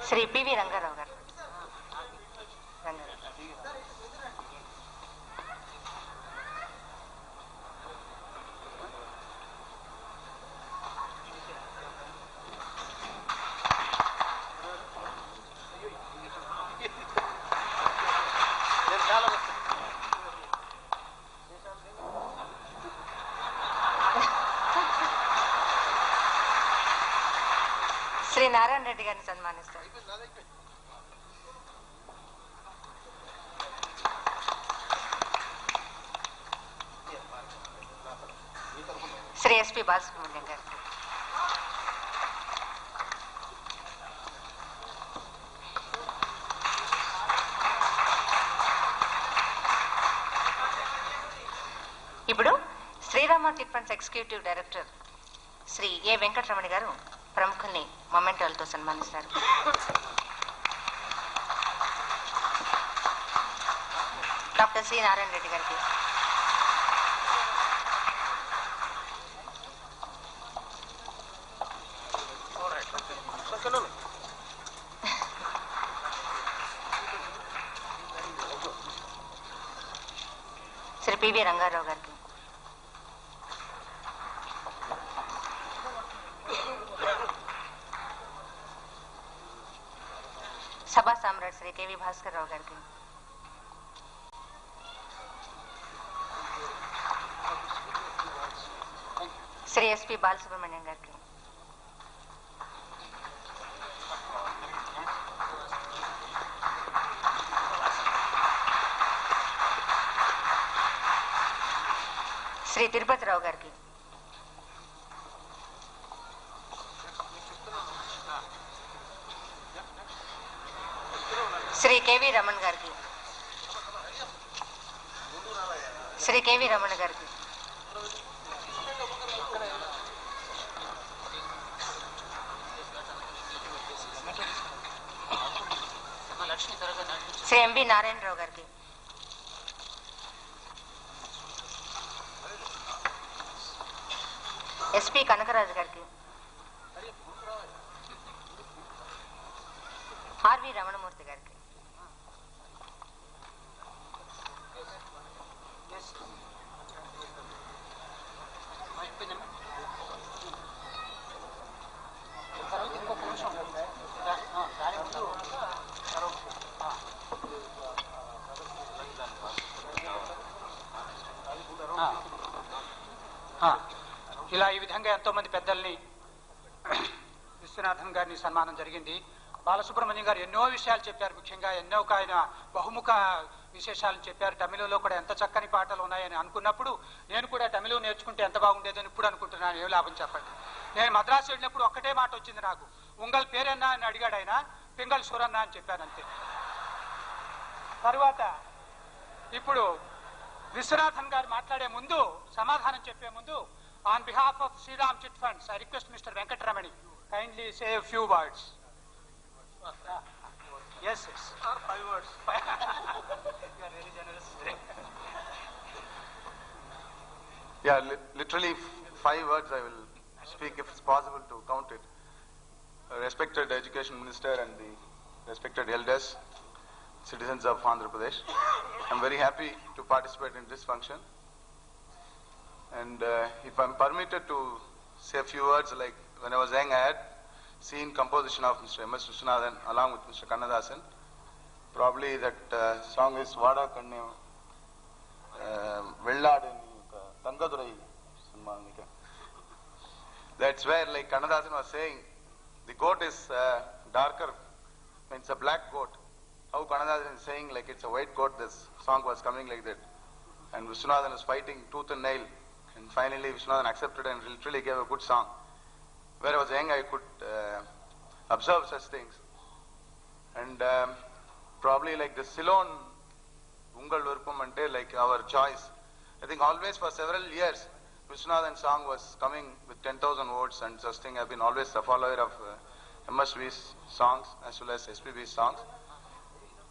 శ్రీ పివి రంగారావు గారు. శ్రీ నారాయణ రెడ్డి గారిని సన్మానిస్తారు. శ్రీ ఎస్పి బాలసుబ్రహ్మణ్యం గారు. ఇప్పుడు Shriram chit funds executive director Shri A Venkataramana గారు ప్రముఖుల్ని మొమెంటోలతో సన్మానిస్తారు. డాక్టర్ సి నారాయణ రెడ్డి గారికి, శ్రీ పివి రంగారావు గారికి, సభా సామ్రాట్ శ్రీ కేవి భాస్కర్ రావు గారికి, శ్రీ ఎస్పి బాలసుబ్రహ్మణ్యం గారికి, శ్రీ తిరుపతిరావు గారికి, శ్రీ కేవి రమణ్ గారికి, శ్రీ కేవి రమణ గారికి, శ్రీ ఎంబి నారాయణరావు గారికి, ఎస్పి కనకరాజు గారికి, ఆర్వి రమణమూర్తి గారికి, ఇలా ఈ విధంగా ఎంతో మంది పెద్దల్ని విశ్వనాథన్ గారిని సన్మానం జరిగింది. బాలసుబ్రహ్మణ్యం గారు ఎన్నో విషయాలు చెప్పారు. ముఖ్యంగా ఎన్నో ఆయన బహుముఖ విశేషాలను చెప్పారు. తమిళలో కూడా ఎంత చక్కని పాటలు ఉన్నాయని అనుకున్నప్పుడు నేను కూడా తమిళ నేర్చుకుంటే ఎంత బాగుండేదని ఇప్పుడు అనుకుంటున్నాను. ఏం లాభం చెప్పండి. నేను మద్రాసు వెళ్ళినప్పుడు ఒక్కటే మాట వచ్చింది నాకు, ఉంగల్ పేరన్నా అని అడిగాడు ఆయన, పింగల్ సురన్నా అని చెప్పాను అంతే. తరువాత ఇప్పుడు విశ్వనాథన్ గారు మాట్లాడే ముందు, సమాధానం చెప్పే ముందు, on behalf of Sriram Chit Funds, I request Mr. Venkatramani kindly say a few words. Yes, yes. Or 5 words. You are very generous. Yeah, literally 5 words I will speak if it's possible to count it. Respected Education Minister and the respected elders, citizens of Andhra Pradesh, I'm very happy to participate in this function. And if I'm permitted to say a few words, like when I was young, I had seen composition of Mr. M.S. Vishwanathan along with Mr. Kannadasan. Probably that song is Vada Kanne Velladu Tangadurai. That's where, like Kannadasan was saying, the goat is darker, it's a black goat. How Kannadasan is saying like it's a white goat, this song was coming like that. And Vishwanathan is fighting tooth and nail. And finally Vishwanathan accepted and literally gave a good song. Where I was young, I could observe such things. And probably like the Ceylon Ungal Urpam ante, like our choice. I think always for several years, Vishwanathan's song was coming with 10,000 votes and such thing. I've been always a follower of MSV's songs as well as SPB's songs.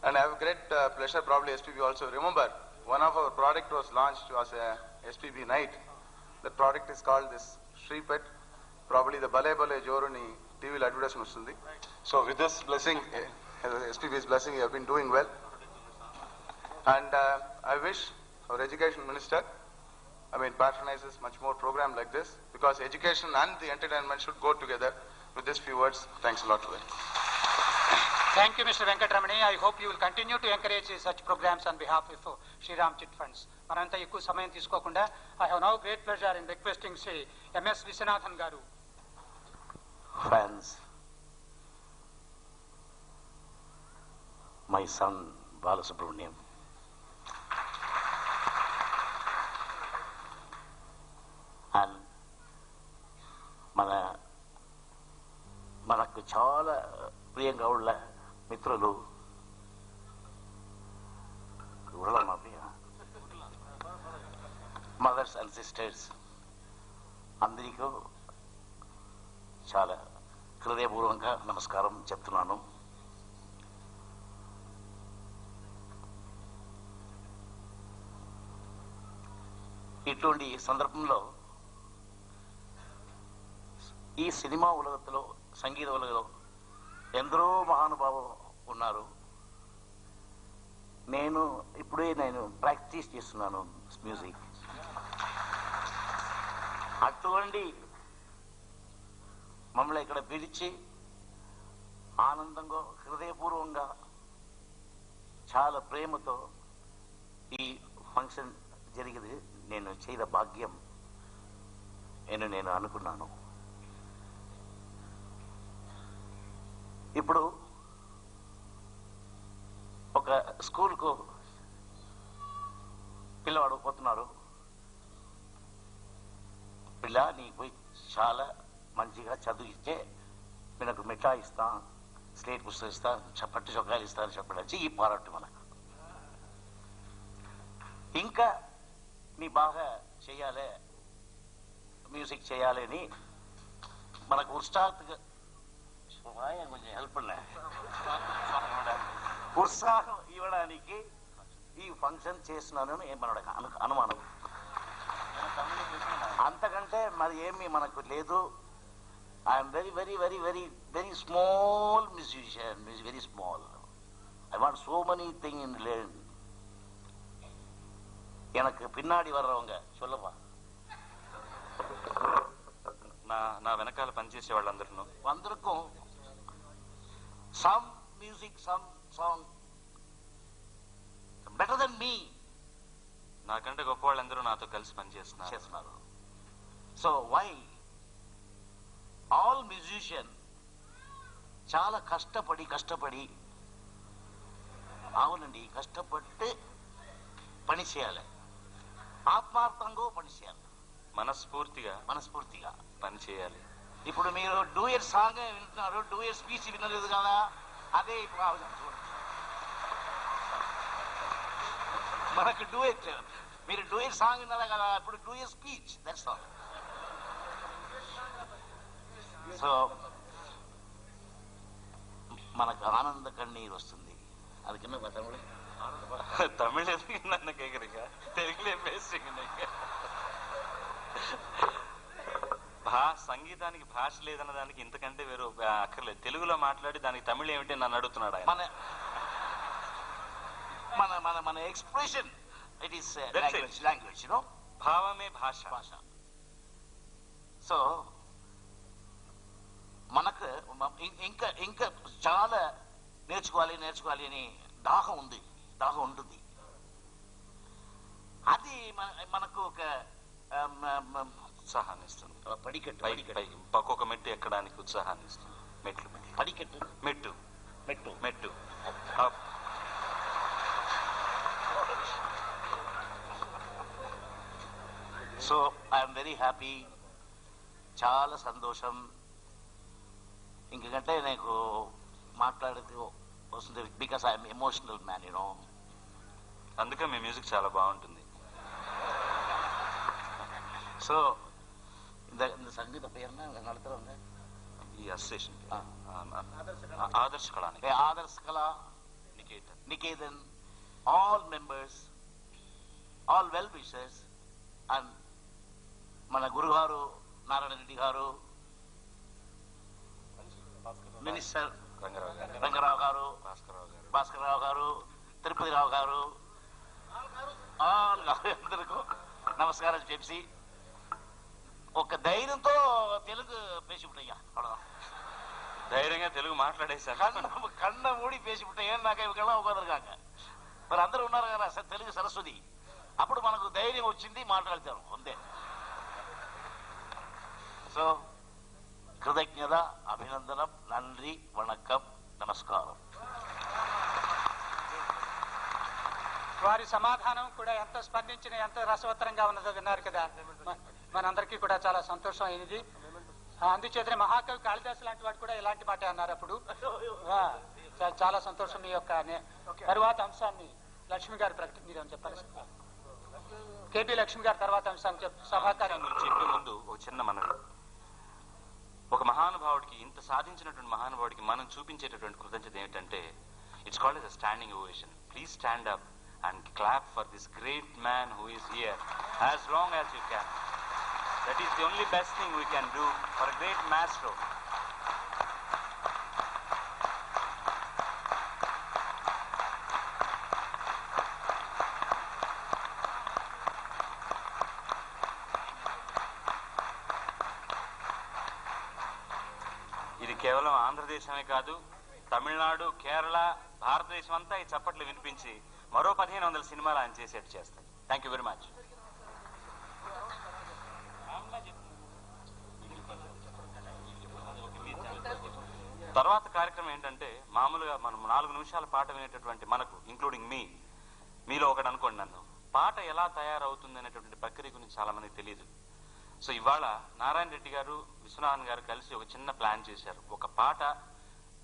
And I have a great pleasure, probably SPB also. Remember, one of our product was launched was a SPB night. The product is called this Shripet. Probably the Bale Bale Joruni TV advertisement ustundi. So with this blessing, SPB's blessing, you have been doing well. And I wish our education minister, patronizes much more program like this, because education and the entertainment should go together. With these few words, thanks a lot to it. Thank you, Mr. Venkatramani. I hope you will continue to encourage such programs on behalf of Sriram Chit Funds. Mananta ekku samayam teeskokunda, I have now great pleasure in requesting Sri M.S. Vishwanathan garu. Friends, my son Balasubramaniam, and మనకు చాలా ప్రియంగా ఉள்ள మిత్రులు మదర్స్ అండ్ సిస్టర్స్ అందరికీ చాలా హృదయపూర్వకంగా నమస్కారం చెప్తున్నాను. ఇటువంటి సందర్భంలో ఈ సినిమా ఉలగంలో, సంగీత ఉలగంలో ఎందరో మహానుభావులు ఉన్నారు. నేను ప్రాక్టీస్ చేస్తున్నాను మ్యూజిక్. అటువంటి మమ్మల్ని ఇక్కడ పిలిచి ఆనందంగా, హృదయపూర్వంగా, చాలా ప్రేమతో ఈ ఫంక్షన్ జరిగింది. నేను చేయద భాగ్యం నేను అనుకున్నాను. ఇప్పుడు ఒక స్కూల్కు పిల్లవాడు పోతున్నారు. పిల్ల నీకు పోయి చాలా మంచిగా చదివిస్తే మీకు మిఠాయి ఇస్తా, స్లేట్ పుస్తకం ఇస్తా, పట్టు చొక్కాలు ఇస్తా అని చెప్పడానికి ఈ పారాటు మనకు. ఇంకా నీ బాగా చేయాలి, మ్యూజిక్ చేయాలి అని మనకు ఉత్సాహంగా కొంచెం హెల్ప్ ఉత్సాహం ఇవ్వడానికి ఈ ఫంక్షన్ చేస్తున్నానని మనకు అనుమానం. అంతకంటే మరి ఏమి మనకు లేదు. I'm very very very very very small musician, very small. I want so many thing in learn. எனக்கு பின்னாடி வர்றவங்க சொல்லப்பா. నా వెనకాల పనిచేసే వాళ్ళందరికీ some music, some song better than me. నాకంటే గొప్ప వాళ్ళందరూ నాతో కలిసి పనిచేస్తున్నారు. So why all musician చాలా కష్టపడి అవునండి, కష్టపడి పని చేయాలి, ఆత్మార్థంగా పని చేయాలి, మనస్ఫూర్తిగా పని చేయాలి. ఇప్పుడు మీరు డూయట్ సాంగ్ వింటున్నారు, డూయట్ స్పీచ్ వినలేదు కదా, అదే ఇప్పుడు మనకు డూయట్, మీరు డూయట్ సాంగ్ విన్నారా కదా, ఇప్పుడు duvet speech, that's all. So మనకు ఆనంద కన్నీరు వస్తుంది. அதுக்கு தமிழ் எதுக்கு என்ன கேக்குறீங்க? தெலுங்குலே பேசுறீங்க நீங்க. సంగీతానికి భాష లేదన్న దానికి ఇంతకంటే వేరు అక్కర్లేదు. తెలుగులో మాట్లాడి దానికి తమిళ ఏమిటి నన్ను అడుగుతున్నాడు ఆయన. మన expression, it is language, you know, భావమే భాష. సో మనకు ఇంకా చాలా నేర్చుకోవాలి అని దాహం ఉంటుంది. అది మనకు ఒక ఉత్సాహాన్ని ఇస్తుంది. పడికట్టు ఒక్కొక్క మెట్టు ఎక్కడానికి ఉత్సాహాన్ని ఇస్తుంది. మెట్టు. సో ఐఎమ్ వెరీ హ్యాపీ, చాలా సంతోషం. ఇంకంటే నాకు మాట్లాడితే వస్తుంది, because I'm emotional man, you know. అందుకే మీ మ్యూజిక్ చాలా బాగుంటుంది. సో இந்த సంగీత పేరున నడుతున్నా ఈ అసోసియేషన్ ఆదర్శ కళా Niketan, all members, all well wishers, and మన గురుగారు నారాయణ రెడ్డి గారు, మినిస్టర్ రంగారావు గారు, భాస్కరరావు గారు, తిరుపతిరావు గారు, అందరికీ నమస్కారం చెప్పి ఒక ధైర్యంతో తెలుగు பேசிவிட்டయ్யா, ధైర్యంగా తెలుగు మాట్లాడేశారు. కన్న మూడి பேசிவிட்டయ్యా. నాకు ఇవకల్లా ఉగాదరుగాక మరి అందరూ ఉన్నారు కదా తెలుగు సరస్వతి. అప్పుడు మనకు ధైర్యం వచ్చింది, మాట్లాడతారు అంతే. సో కృతజ్ఞత, అభినందనం, నంది, వణక్కం, నమస్కారం. వారి సమాధానం కూడా ఎంత స్పందించిన, ఎంత రసవత్తరంగా ఉన్నదో విన్నారు కదా. మనందరికీ కూడా చాలా సంతోషం అయినది. అందుచేతనే మహాకవి కాళిదాసు లాంటి వాడు కూడా ఇలాంటి మాట అన్నారు అప్పుడు. చాలా సంతోషం. మీ యొక్క తరువాత అంశాన్ని లక్ష్మి గారు మీరేం చెప్పాలి? కేపీ లక్ష్మి గారు తర్వాత అంశాన్ని సభాకార్యం చెప్పే ముందు ఒక చిన్న మనవి. ఒక మహానుభావుడికి, ఇంత సాధించినటువంటి మహానుభావుడికి మనం చూపించేటటువంటి కృతజ్ఞత ఏమిటంటే, it's called as a standing ovation. Please stand up and clap for this great man who is here as long as you can. That is the only best thing we can do for a great maestro. ఇది కేవలం ఆంధ్రదేశమే కాదు, తమిళనాడు, కేరళ, భారతదేశం అంతా ఈ చప్పట్లు వినిపించి మరో 1500 సినిమాలు ఆయన చేసేట్టు చేస్తాయి. Thank you very much. తర్వాత కార్యక్రమం ఏంటంటే, మామూలుగా మనం 4 నిమిషాల పాట వినేటటువంటి మనకు, ఇంక్లూడింగ్ మీలో ఒకటి అనుకోండి, నన్ను పాట ఎలా తయారవుతుంది అనేటువంటి ప్రక్రియ గురించి చాలా మందికి తెలియదు. సో ఇవాళ నారాయణ రెడ్డి గారు, విశ్వనాథన్ గారు కలిసి ఒక చిన్న ప్లాన్ చేశారు. ఒక పాట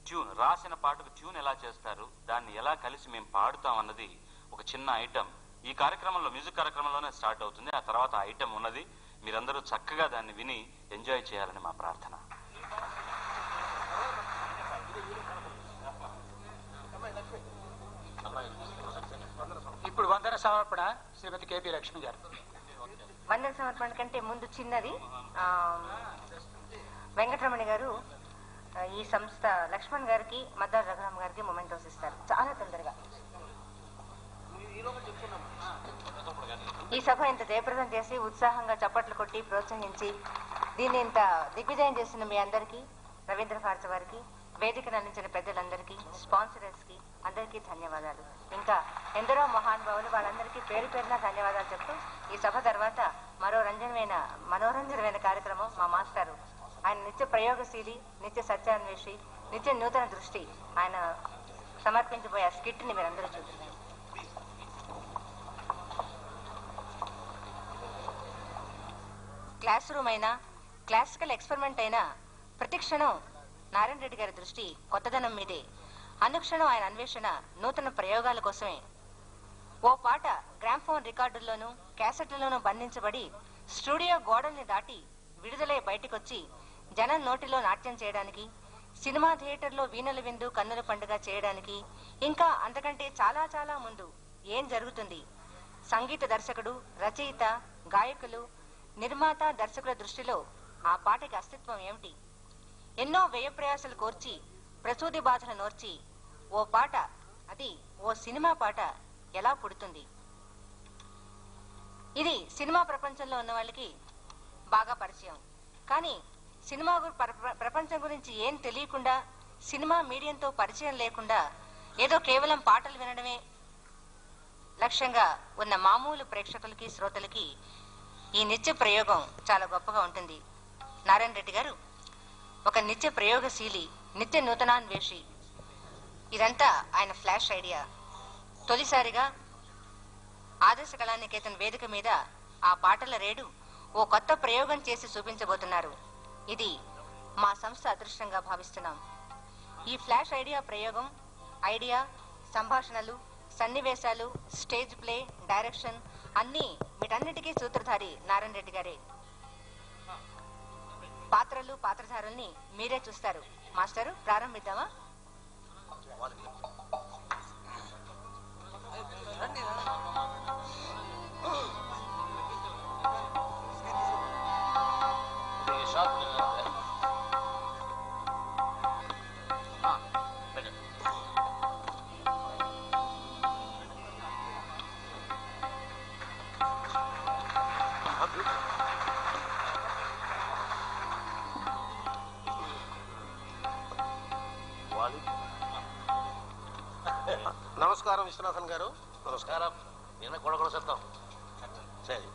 ట్యూన్, రాసిన పాటకు ట్యూన్ ఎలా చేస్తారు, దాన్ని ఎలా కలిసి మేము పాడుతాం అన్నది ఒక చిన్న ఐటమ్ ఈ కార్యక్రమంలో, మ్యూజిక్ కార్యక్రమంలోనే స్టార్ట్ అవుతుంది. ఆ తర్వాత ఆ ఐటమ్ ఉన్నది. మీరందరూ చక్కగా దాన్ని విని ఎంజాయ్ చేయాలని మా ప్రార్థన. ఇప్పుడు వందన సమర్పణ శ్రీమతి కేపీ లక్ష్మి గారు. వందన సమర్పణ కంటే ముందు చిన్నది, వెంకటరమణి గారు ఈ సంస్థ లక్ష్మణ్ గారికి, మద్దార్ రఘురామ్ గారికి మొమెంటోస్ ఇస్తారు చాలా తొందరగా. ఈ సభ ఇంత జయప్రదం చేసి ఉత్సాహంగా చప్పట్లు కొట్టి ప్రోత్సహించి దీన్ని ఇంత దిగ్విజయం చేసిన మీ అందరికీ, రవీంద్ర భారతి వారికి, వేదికను అందించిన పెద్దలందరికీ, స్పాన్సరర్స్ కి అందరికీ ధన్యవాదాలు. ఇంకా ఎందరో మహానుభావులు, వాళ్ళందరికీ పేరు పేరున ధన్యవాదాలు చెప్తూ ఈ సభ తర్వాత మరో మనోరంజనమైన కార్యక్రమం మా మాస్టారు, ఆయన నిత్య ప్రయోగశీలి, నిత్య సత్యాన్వేషి, నిత్య నూతన దృష్టి, ఆయన సమర్పించబోయే స్కిట్ ని మీరందరూ చూస్తున్నారు. క్లాస్ రూమ్ అయినా, క్లాసికల్ ఎక్స్పెరిమెంట్ అయినా ప్రతి క్షణం నారాయణ రెడ్డి గారి దృష్టి కొత్తదనం మీదే. అనుక్షణం ఆయన అన్వేషణ నూతన ప్రయోగాల కోసమే. ఓ పాట గ్రామ్ఫోన్ రికార్డుల్లోనూ, క్యాసెట్లలోనూ బంధించబడి స్టూడియో గోడల్ని దాటి విడుదలై బయటికొచ్చి జనం నోటిలో నాట్యం చేయడానికి, సినిమా థియేటర్లో వీణల విందు కన్నుల పండుగ చేయడానికి, ఇంకా అంతకంటే చాలా చాలా ముందు ఏం జరుగుతుంది? సంగీత దర్శకుడు, రచయిత, గాయకులు, నిర్మాత, దర్శకుల దృష్టిలో ఆ పాటకి అస్తిత్వం ఏమిటి? ఎన్నో వ్యయ ప్రయాసాలు కోర్చి, ప్రసూతి బాధలు నోర్చి ఓ పాట, అది ఓ సినిమా పాట ఎలా పుడుతుంది? ఇది సినిమా ప్రపంచంలో ఉన్న వాళ్ళకి బాగా పరిచయం. కానీ సినిమా ప్రపంచం గురించి ఏం తెలియకుండా, సినిమా మీడియంతో పరిచయం లేకుండా ఏదో కేవలం పాటలు వినడమే లక్ష్యంగా ఉన్న మామూలు ప్రేక్షకులకి, శ్రోతలకి ఈ నిత్య ప్రయోగం చాలా గొప్పగా ఉంటుంది. నారాయణ రెడ్డి గారు ఒక నిత్య ప్రయోగశీలి, నిత్య నూతనాన్వేషి. ఇదంతా ఆయన ఫ్లాష్ ఐడియా. తొలిసారిగా ఆదర్శ కళానికేతన్ వేదిక మీద ఆ పాటల రేడు ఓ కొత్త ప్రయోగం చేసి చూపించబోతున్నారు. ఇది మా సంస్థ అదృష్టంగా భావిస్తున్నాం. ఈ ఫ్లాష్ ఐడియా ప్రయోగం, ఐడియా, సంభాషణలు, సన్నివేశాలు, స్టేజ్ ప్లే, డైరెక్షన్ అన్నీ, వీటన్నిటికీ సూత్రధారి నారాయణ రెడ్డి గారే. పాత్రలు, పాత్రధారుల్ని మీరే చూస్తారు. మాస్టరు, ప్రారంభిద్దామా? నమస్కారం విశ్వనాథన్ గారు. నమస్కారం. నేను కొడకొడ చెప్తాం. సరే,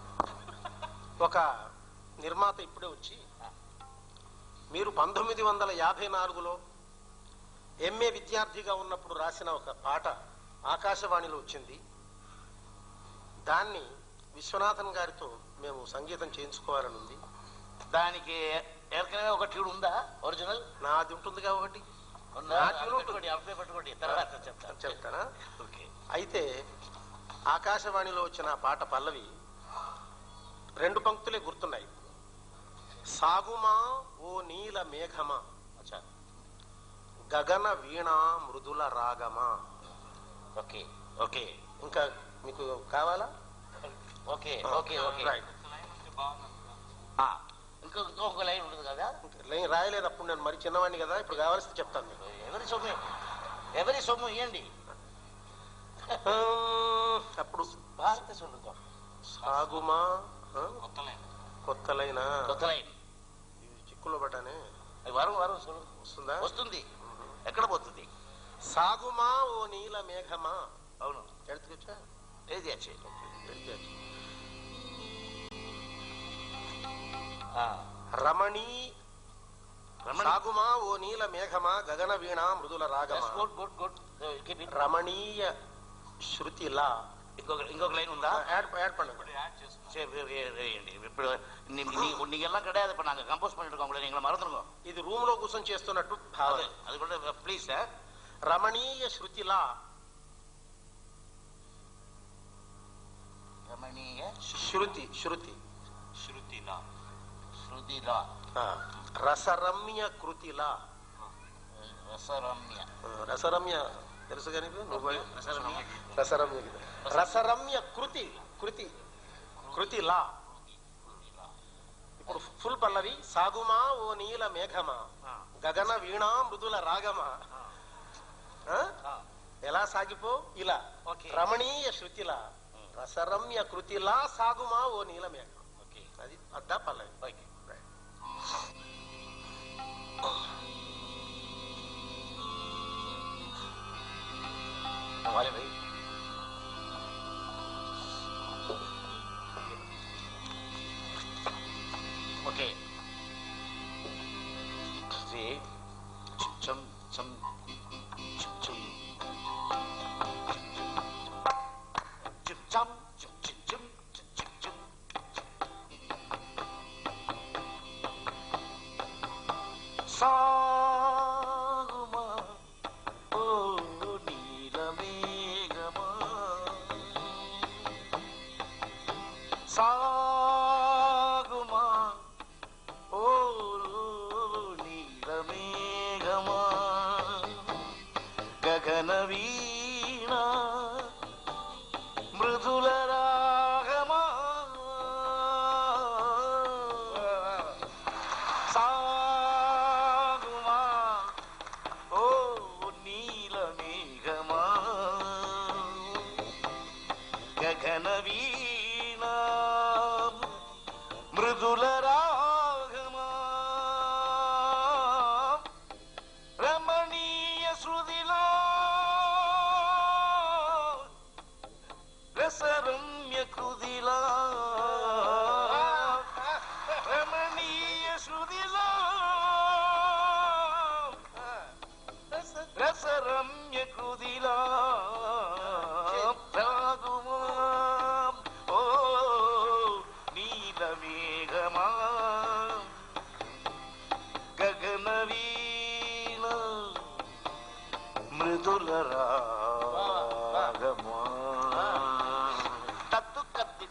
ఒక నిర్మాత ఇప్పుడే వచ్చి, మీరు 1954లో ఎంఏ విద్యార్థిగా ఉన్నప్పుడు రాసిన ఒక పాట ఆకాశవాణిలో వచ్చింది. దాన్ని విశ్వనాథన్ గారితో మేము సంగీతం చేయించుకోవాలని ఉంది. దానికి ఏற்கனவே ఒక ట్యూన్ ఉందా? ఒరిజినల్ నాది ఉంటుందిగా ఒకటి. పెట్టుకోండి, తర్వాత చెప్తానా? ఓకే. అయితే ఆకాశవాణిలో వచ్చిన ఆ పాట పల్లవి 2 పంక్తులే గుర్తున్నాయి. సాగుమా ఓ నీల మేఘమా, గగన వీణా మృదుల రాగమా. Okay okay. ఇంకా మీకు కావాలా? Okay okay okay. రైట్. ఇంకొక లైన్ ఉంటుంది కదా, లైన్ రాయలేదు అప్పుడు, నేను మరి చిన్నవాడిని కదా, ఇప్పుడు కావాల్సి చెప్తాను మీకు. ఎవరి సొమ్ము ఇవ్వండి. అప్పుడు భారత సొమ్ము సాగుమా కొత్త లైనా కొత్త లైన్ చిక్కులో పడ్డానే. వరం వస్తుందా? వస్తుంది. ఎక్కడ పోతుంది? సాగుమా ఓ నీల మేఘమా. అవును, ఎడుతుకొచ్చా ఏది వచ్చే రమణీ సాగుమా ఓ నీల మేఘమా గగన వీణ మృదుల రాగమా. రమణీయ శృతిలా. ఇంకొక లైన్ ఉందా? యాడ్ పండుగ ఇప్పుడు నీకెல்லாம் கிடையாது. இப்ப நாங்க கம்போஸ் பண்ணிட்டு இருக்கோம், நீங்க மறந்துருக்கோம். ఇది రూమ్ లో కూర్చొని చేస్తున్నట్టు భావన. అది కూడా ప్లీజ్ సార్. రమణీయ శృతిలా. రమణీయ శృతిలా. రసరమ్య కృతిలా. రసరమ్య తెలుసు కానీ రసరమ్య కృతిలా. ఇప్పుడు ఫుల్ పల్లవి. సాగుమా ఓ నీల మేఘమా గగన వీణా మృదుల రాగమా. ఎలా సాగిపో ఇలా. రమణీయ శృతిలా రసరమ్య కృతిలా సాగుమా ఓ నీల మేఘం. అది అద్దా పల్లవి. ఓకే. సాగుమా ఓ నీల మేఘమా. సాగుమా ఓ నీల మేఘమా గగన వీణ మృదుల రాగమా. సాగుమా ఓ నీల మేఘమా గగన వీణ మృదుల రాగమా. రమణీయ శృతిలా రసరమ్య కృతిలా. రమణీయ శృతిలా రసరమ్య కృతిలా. సాగుమా ఓ నీల మేఘమా గగన వీణ మృదుల రాగమా. తత్తు కత్తి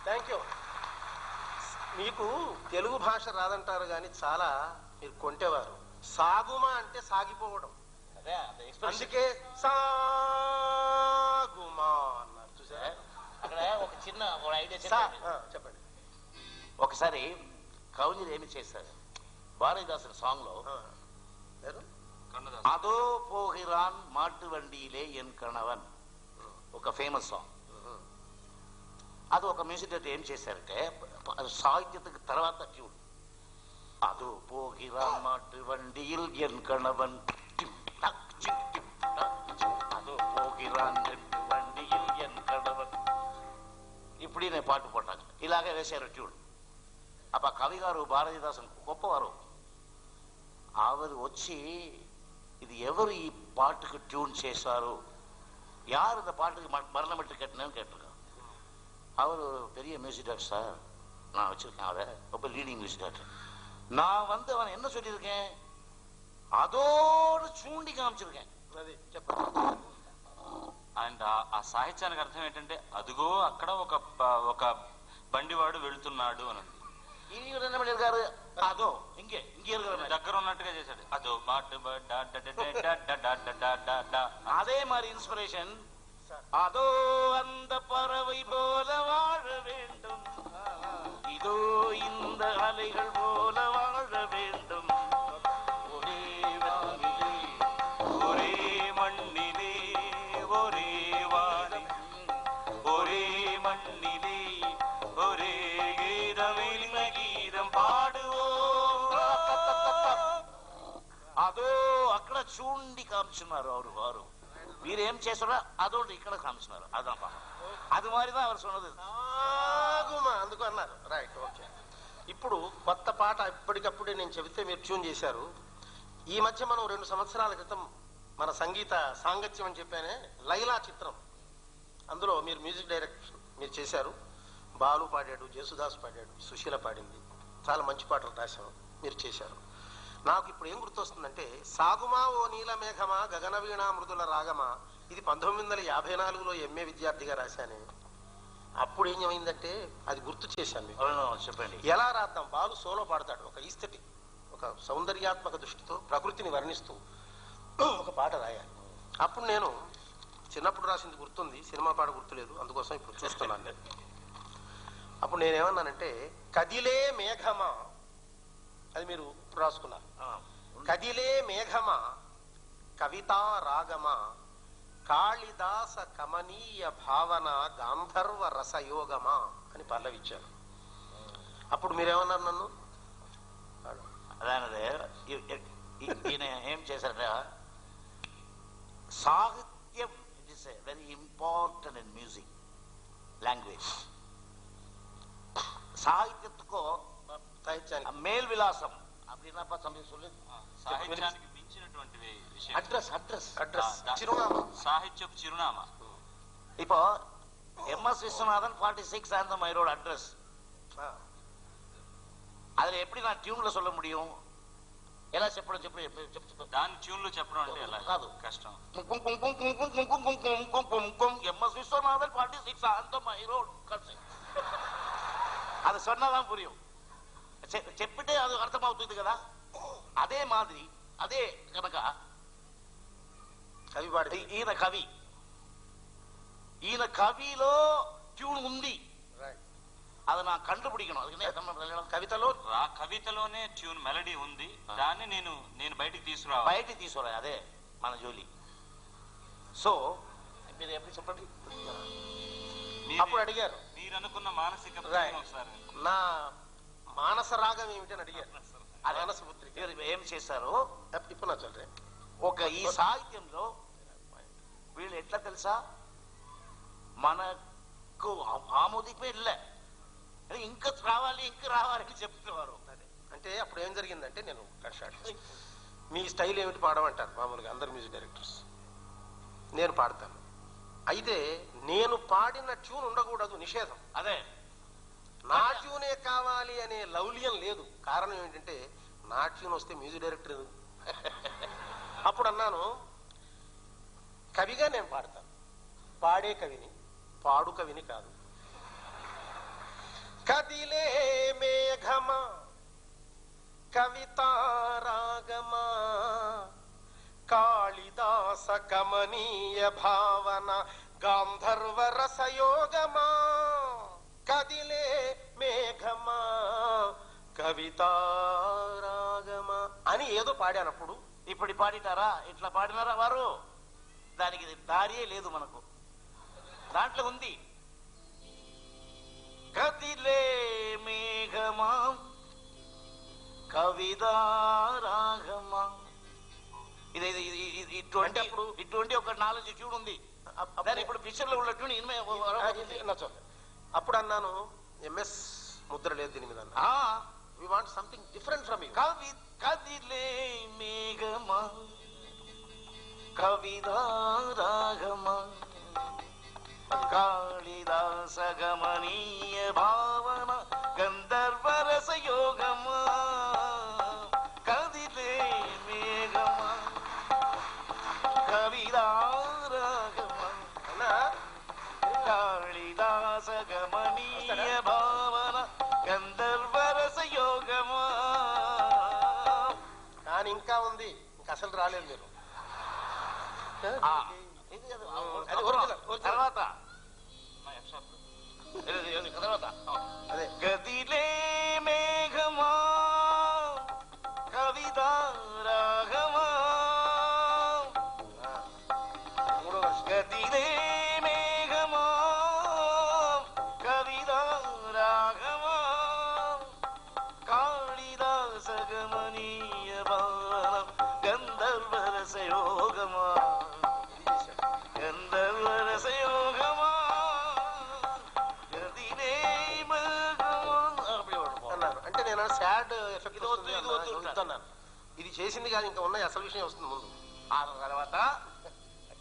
థ్యాంక్ యూ. మీకు తెలుగు భాష రాదంటారు కానీ చాలా మీరు కొంటేవారు. సాగుమా అంటే సాగిపోవడం, అందుకే సాగుమా అన్నారు. చూసారా? అక్కడ ఒక చిన్న ఐడియా చెప్పండి. ఒకసారి కవులు ఏమి చేశారు, భారతీదాసు సాంగ్ లో అదో పోగిరాన్ మాటు వండిలే ఎన్ కణవన్, ఒక ఫేమస్ సాంగ్. అది ఒక మ్యూజిక్ డైరెక్టర్ ఏం చేశారంటే, సాహిత్యతకు తర్వాత ట్యూన్. అదో పోగిరాన్ మాటు వండిల్ ఎన్ కణవన్, అదో పోగిరాన్ వండిల్ ఎన్ కణవన్. ఇప్పుడు నేను పాటు పోటాను ఇలాగే వేశారు ట్యూన్. అప్ప కవి గారు భారతీదాసు గొప్పవారు. ఆవిడ వచ్చి ఇది ఎవరు ఈ పాటకు ట్యూన్ చేశారు, யார் இந்த பாட்டுக்கு மரணம் விட்டு கேட்டேன்னு கேட்டிருக்கான். அவர் பெரிய மியூசிக் டைரக்டர் சார், நான் வச்சிருக்கேன் அவரை, ரொம்ப லீடிங் மியூசிக் டைரக்டர். நான் வந்து அவன் என்ன சொல்லியிருக்கேன், அதோடு చూండి కాంచిరుకேன். అది చెప్పండి. అండ్ ఆ సాహిత్యానికి అర్థం ఏంటంటే, అదిగో అక్కడ ఒక బండివాడు వెళుతున్నాడు అని ఉంది. గారు అదో ఇంకే దగ్గర ఉన్నట్టుగా చేశాడు. అదో அதே மாதிரி இன்ஸ்பிரேஷன். அதோ அந்த பறவை போல வாழ வேண்டும், இதோ இந்த அலைகள் போல வாழ வேண்டும், ஒரே வானிலே ஒரே மண்ணிலே ஒரே வானி ஒரே மண்ணிலே ஒரே கீதமில்ல గీతం పాడువో. అదో అక్కడ చూండి కామిస్తున్నారు వారు వీరేం చేస్తారో అదోటి ఇక్కడ కామిస్తున్నారు. అదమ్మా అది మారిదా அவர் சொன்னது. అందుకు అన్నారు. Right, okay. ఇప్పుడు కొత్త పాట ఇప్పటికప్పుడే నేను చెబితే మీరు ట్యూన్ చేశారు. ఈ మధ్య మనం 2 సంవత్సరాల క్రితం మన సంగీత సాంగత్యం అని చెప్పానే లైలా చిత్రం, అందులో మీరు మ్యూజిక్ డైరెక్టర్ మీరు చేశారు. బాలు పాడాడు, జేసుదాస్ పాడాడు, సుశీల పాడింది. చాలా మంచి పాటలు రాశారు, మీరు చేశారు. నాకు ఇప్పుడు ఏం గుర్తొస్తుందంటే సాగుమా ఓ నీల మేఘమా గగన వీణా మృదుల రాగమా, ఇది 1954లో ఎంఏ విద్యార్థిగా రాశానే. అప్పుడు ఏం ఏమైందంటే అది గుర్తు చేశాను. చెప్పండి ఎలా రాద్దాం. బాలు సోలో పాడతాడు, ఒక ఈస్థెటిక్, ఒక సౌందర్యాత్మక దృష్టితో ప్రకృతిని వర్ణిస్తూ ఒక పాట రాయాలి. అప్పుడు నేను చిన్నప్పుడు రాసింది గుర్తుంది, సినిమా పాట గుర్తులేదు, అందుకోసం ఇప్పుడు చూస్తున్నాను నేను. అప్పుడు నేనేమన్నానంటే కదిలే మేఘమా, అది మీరు ఇప్పుడు రాసుకున్నారు. కదిలే మేఘమా కవితా రాగమా కాళిదాస కమనీయ భావన గాంధర్వ రసయోగమా అని పల్లవిచ్చారు. అప్పుడు మీరేమన్నారు నన్ను? అదే ఈయన ఏం చేశారంటే సాహిత్యం it is very important in music language. సాహిత్యத்துக்கோ మేల్ విలాసం அப்படின்னா சொல்லு. సాహిత్యానికి మించినటువంటి విషయం అడ్రస్ అడ్రస్ అడ్రస్, చిరునామా, సాహిత్యపు చిరునామా. இப்போ எம்எஸ் விஸ்வநாதன் 46 அந்த மைரோட அட்ரஸ். அதுல எப்படி நான் ట్యూన్లో சொல்ல முடியும்? ఎలా చెప్పడం దాని ట్యూన్లో చెప్పడం అంటే ఎలా కాదు, కష్టం. எம்எஸ் விஸ்வநாதன் 46 அந்த மைரோడ్ అది சொன்னாதான் புரியும். చెప్పితే అది అర్థమవుతుంది కదా. అదే మాదిరి అదే కనుక కవి పాడి ఈయన కవిలో ట్యూన్ ఉంది, అది నాకు కండుపిడికணும். அதுக்கு కవితలోనే ట్యూన్ మెలడీ ఉంది, దాన్ని నేను బయటికి తీసుకురా అదే మన జోలి. సో మీరు ఎప్పుడు చెప్పండి. అప్పుడు అడిగారు మీరు అనుకున్న మానసిక ఒకసారి నా మానస రాగం ఏమిటని అడిగారు. ఏం చేశారు ఇప్పుడు నా చల్రే ఒక ఈ సాహిత్యంలో వీళ్ళు ఎట్లా తెలుసా, మనకు ఆమోదింపే ఇల్లే ఇంకా రావాలి అని చెప్తున్నారు. అంటే అప్పుడు ఏం జరిగిందంటే నేను మీ స్టైల్ ఏమిటి పాడమంటారు మామూలుగా అందరు మ్యూజిక్ డైరెక్టర్స్. నేను పాడతాను, అయితే నేను పాడిన ట్యూన్ ఉండకూడదు, నిషేధం. అదే నా ట్యూనే కావాలి అనే లౌల్యం లేదు. కారణం ఏంటంటే నా ట్యూన్ వస్తే మ్యూజిక్ డైరెక్టర్. అప్పుడు అన్నాను కవిగా నేను పాడతాను, పాడే కవిని, పాడు కవిని కాదు. కదిలే మేఘమా కవితా రాగమా కాళిదాస కమనీయ భావన గాంధర్వ రసయోగమా, కదిలే మేఘమా కవితా రాగమా అని ఏదో పాడానప్పుడు. ఇప్పుడు పాడిటారా, ఇట్లా పాడినారా వారు? దానికి దారియే లేదు మనకు. దాంట్లో ఉంది కదిలే మేఘమా కవితా రాగమా. ఇటువంటి ఒక 4 ట్యూన్ ఉంది. ఇప్పుడు పిక్చర్ లో ఉన్న ట్యూన్ అప్పుడు అన్నాను ఎంఎస్ ముద్ర లేదు దీని మీద. We want something different from you. కదిలే మేఘమా కవితా రాగమా కాళిదాస గమనీయ భావన గంధర్వ రసయోగమా, కదిలే మేఘమా కవితా రాగమా కాళిదాస గమనీయ భావన గంధర్వ రస ఉంది, ఇంకా అసలు రాలేదు మీరు. అది ఒరిజినల్. తర్వాత తర్వాత అదే గదిలే మేఘమా కవిత రాగమా, మూడో వర్షం. గదిలే మేఘమా కవిత రాగమా, కాళిదాస గమనీయ భావనం గంధర్వరసయోగమా, గంధర్వరసయోగమా, గదిలే మేఘమా అన్నారు. అంటే నేను సాడ్ ఎఫెక్ట్ ఇది వద్దు, ఇది వద్దు వద్దన్నాను. ఇది చేసింది కాదు, ఇంకా ఉన్నాయి, అసలు విషయం వస్తుంది ముందు. ఆ తర్వాత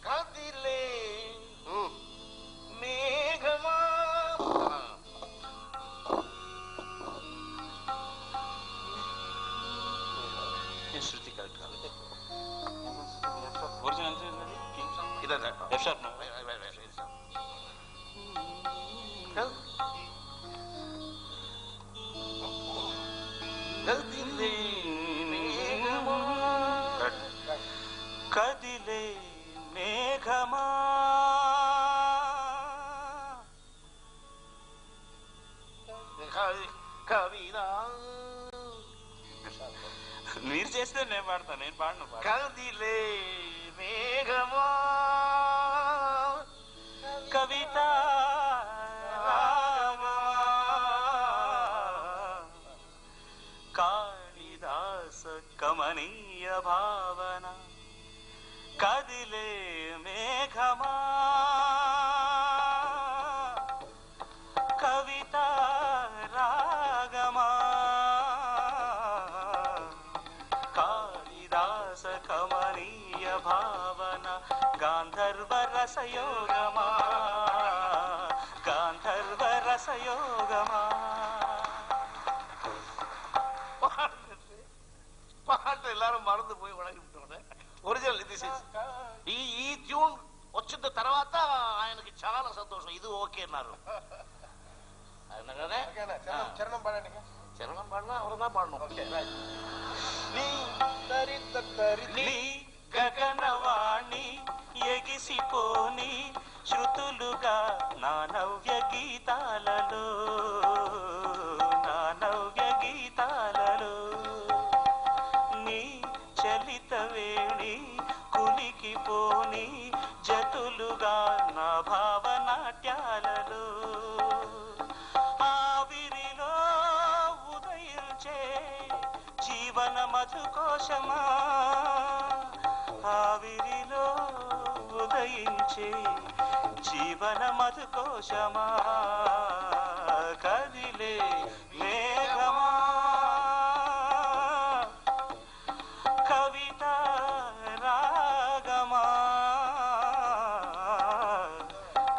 కదిలే మేఘమా, శృతి కరెక్ట్ కాదు. ఒరిజినల్ ఇదే ఎఫ్ షార్ప్. కదిలే మేఘమా, కదిలే మేఘమా, కవిదా మీరు చేస్తే నేను పాడతాను, నేను పాడను. కదిలే మేఘమా, కవిత కాళిదాస కమనీయ భావన కదిలే మేఘమా, కవిత రాగమా, కాళిదాస కమనీయ భావన గాంధర్వ రసయోగమా, గాంధర్వ రసయోగమా. పాట எல்லாரும் మరదు పోయి ఉడగిపోతుంది. ఒరిజినల్ ఇది ఈ ట్యూన్ వచ్చిన తర్వాత ఆయనకి చాలా సంతోషం. ఇది ఓకే అన్నారు. అనగానే చరణం పాడండి. చరణం పాడినా ఎవరన్నా పాడను. నీ గగనవాణి ఎగిసిపోని శృతులుగా నా నవ్య గీతాలలో, నా నవ్య గీతాలలో నీ చలిత వేణి కులికిపోని జతులుగా నా భావనాట్యాలలో, ఆవిరిలో ఉదయించే జీవన మధుకోశమా, ఆవిరిలో ఉదయించే జీవన మధుకోశమా, కదిలే మేఘమా, కవిత రాగమా,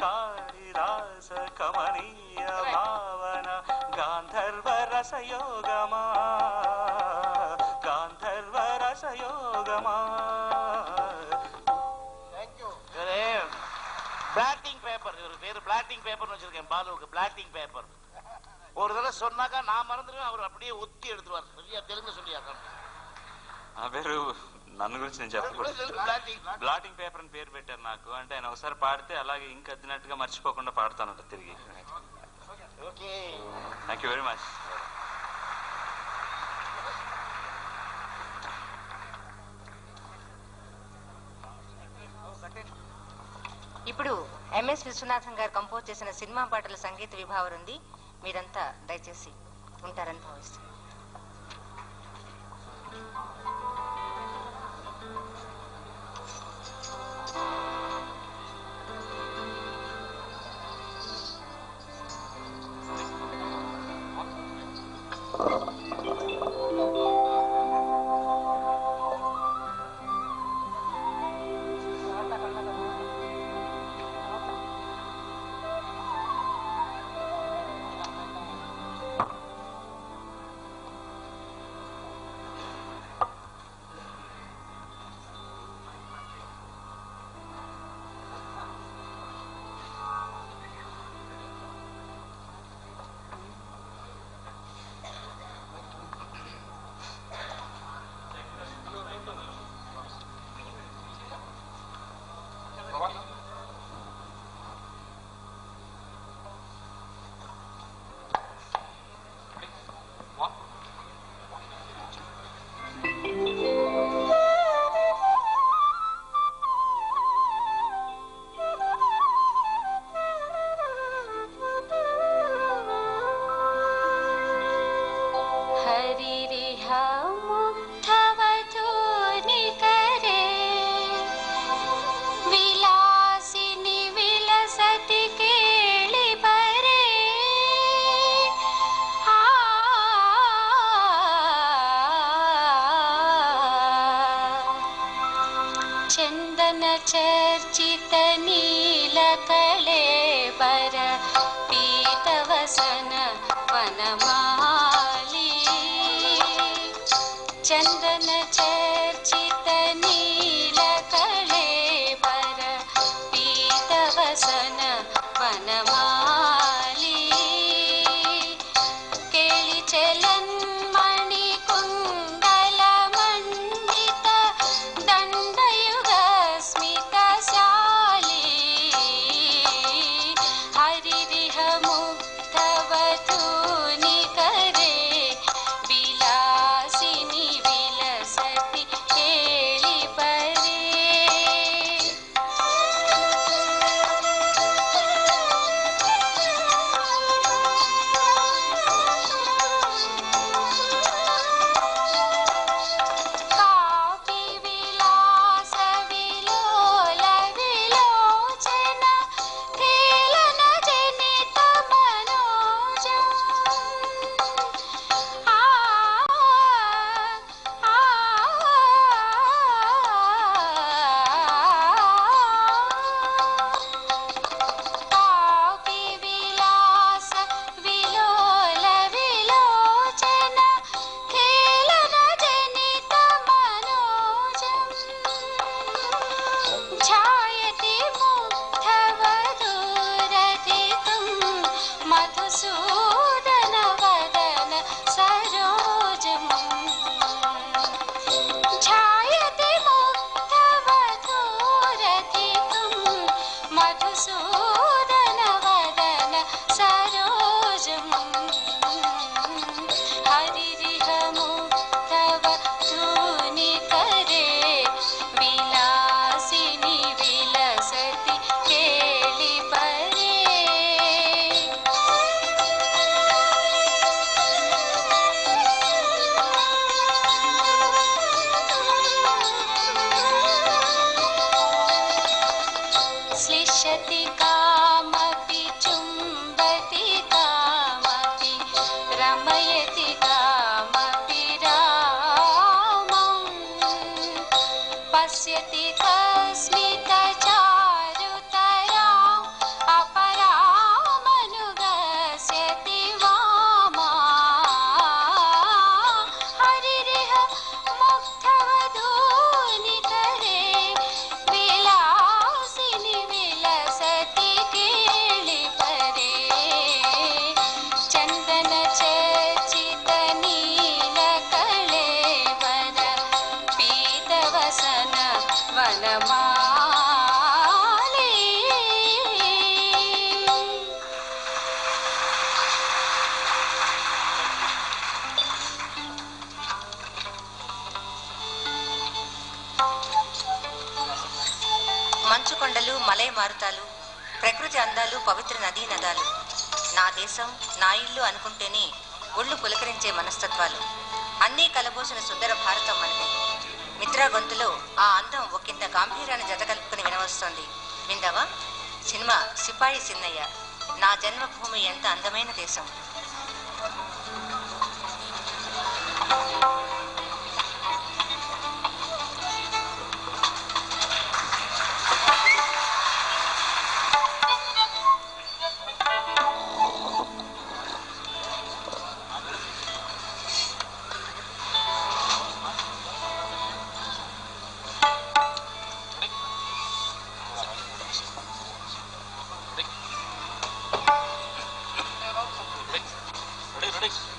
కాళిదాస కమనీయ భావన గాంధర్వ రసయోగమా, గాంధర్వ రసయోగమా. பிளாட்டிங் பேப்பர், இவர் பேரு பிளாட்டிங் பேப்பர்னு வச்சிருக்கேன். பாலுவுக்கு பிளாட்டிங் பேப்பர். ஒரு தடவை சொன்னாக்கா நான் மறந்துடுவேன், அவர் அப்படியே ஒத்தி எடுத்துருவார். சொல்லியா தெலுங்கு சொல்லியா? ఆ పేరు నన్ను గురించి నేను చెప్పకూడదు. బ్లాటింగ్ పేపర్ అని పేరు పెట్టారు నాకు. అంటే ఆయన ఒకసారి పాడితే అలాగే ఇంక అద్దినట్టుగా మర్చిపోకుండా పాడతానంట తిరిగి. Okay, thank you very much. ఇప్పుడు ఎంఎస్ విశ్వనాథన్ గారు కంపోజ్ చేసిన సినిమా పాటల సంగీత విభావరం ఉంది. మీరంతా దయచేసి ఉంటారని భావిస్తున్నాను. चन्दन चर्चित नीलकळेबर पीतवसन वनमाली चन्दन चर्चित नीलकळेबर पीतवसन वनमाली केळि चलन्मणि कुण्डल मण्डित दण्डयुग स्मितशाली हरिरिह मुग्धवधूनि करे विलासिनि विलसति केळि परे काव्य विलास विलोल विलोचन खेलन जनित मनोजम् काव्य विलास विलोल विलोचन खेलन जनित मनोजम् ध्यायति मुग्धवधूरधिकं मधुसूदन वदन सरोजम् ध्यायति मुग्धवधूरधिकं मधुसूदन वदन सरोजम् हरिरिह मुग्धवधूनि करे विलासिनि विलसति केळि परे श्लिष्यति कामपि चुम्बति कामपि रमयति कामपि रामम् पश्यति तस्मितचारुतराम् अपरामनुगस्यति वामा हरिरिह मुग्धवधूनि करे विलासिनि विलसति केळि परे चन्दन चर्चित नीलकळेबर पीतवसन वनमाली మంచు కొండలు మలై మారుతాలు ప్రకృతి అందాలు పవిత్ర నదీ నదాలు నా దేశం నా ఇల్లు అనుకుంటేనే ఒళ్ళు పులకరించే మనస్తత్వాలు అన్నీ కలబోసిన సుందర భారతం మనది మిత్రా గొంతులో ఆ అందం ఒకంత గాంభీర్యాన్ని జత కలుపుకుని వినవస్తోంది విందావా సినిమా సిపాయి సిన్నయ్య నా జన్మభూమి ఎంత అందమైన దేశం Ready?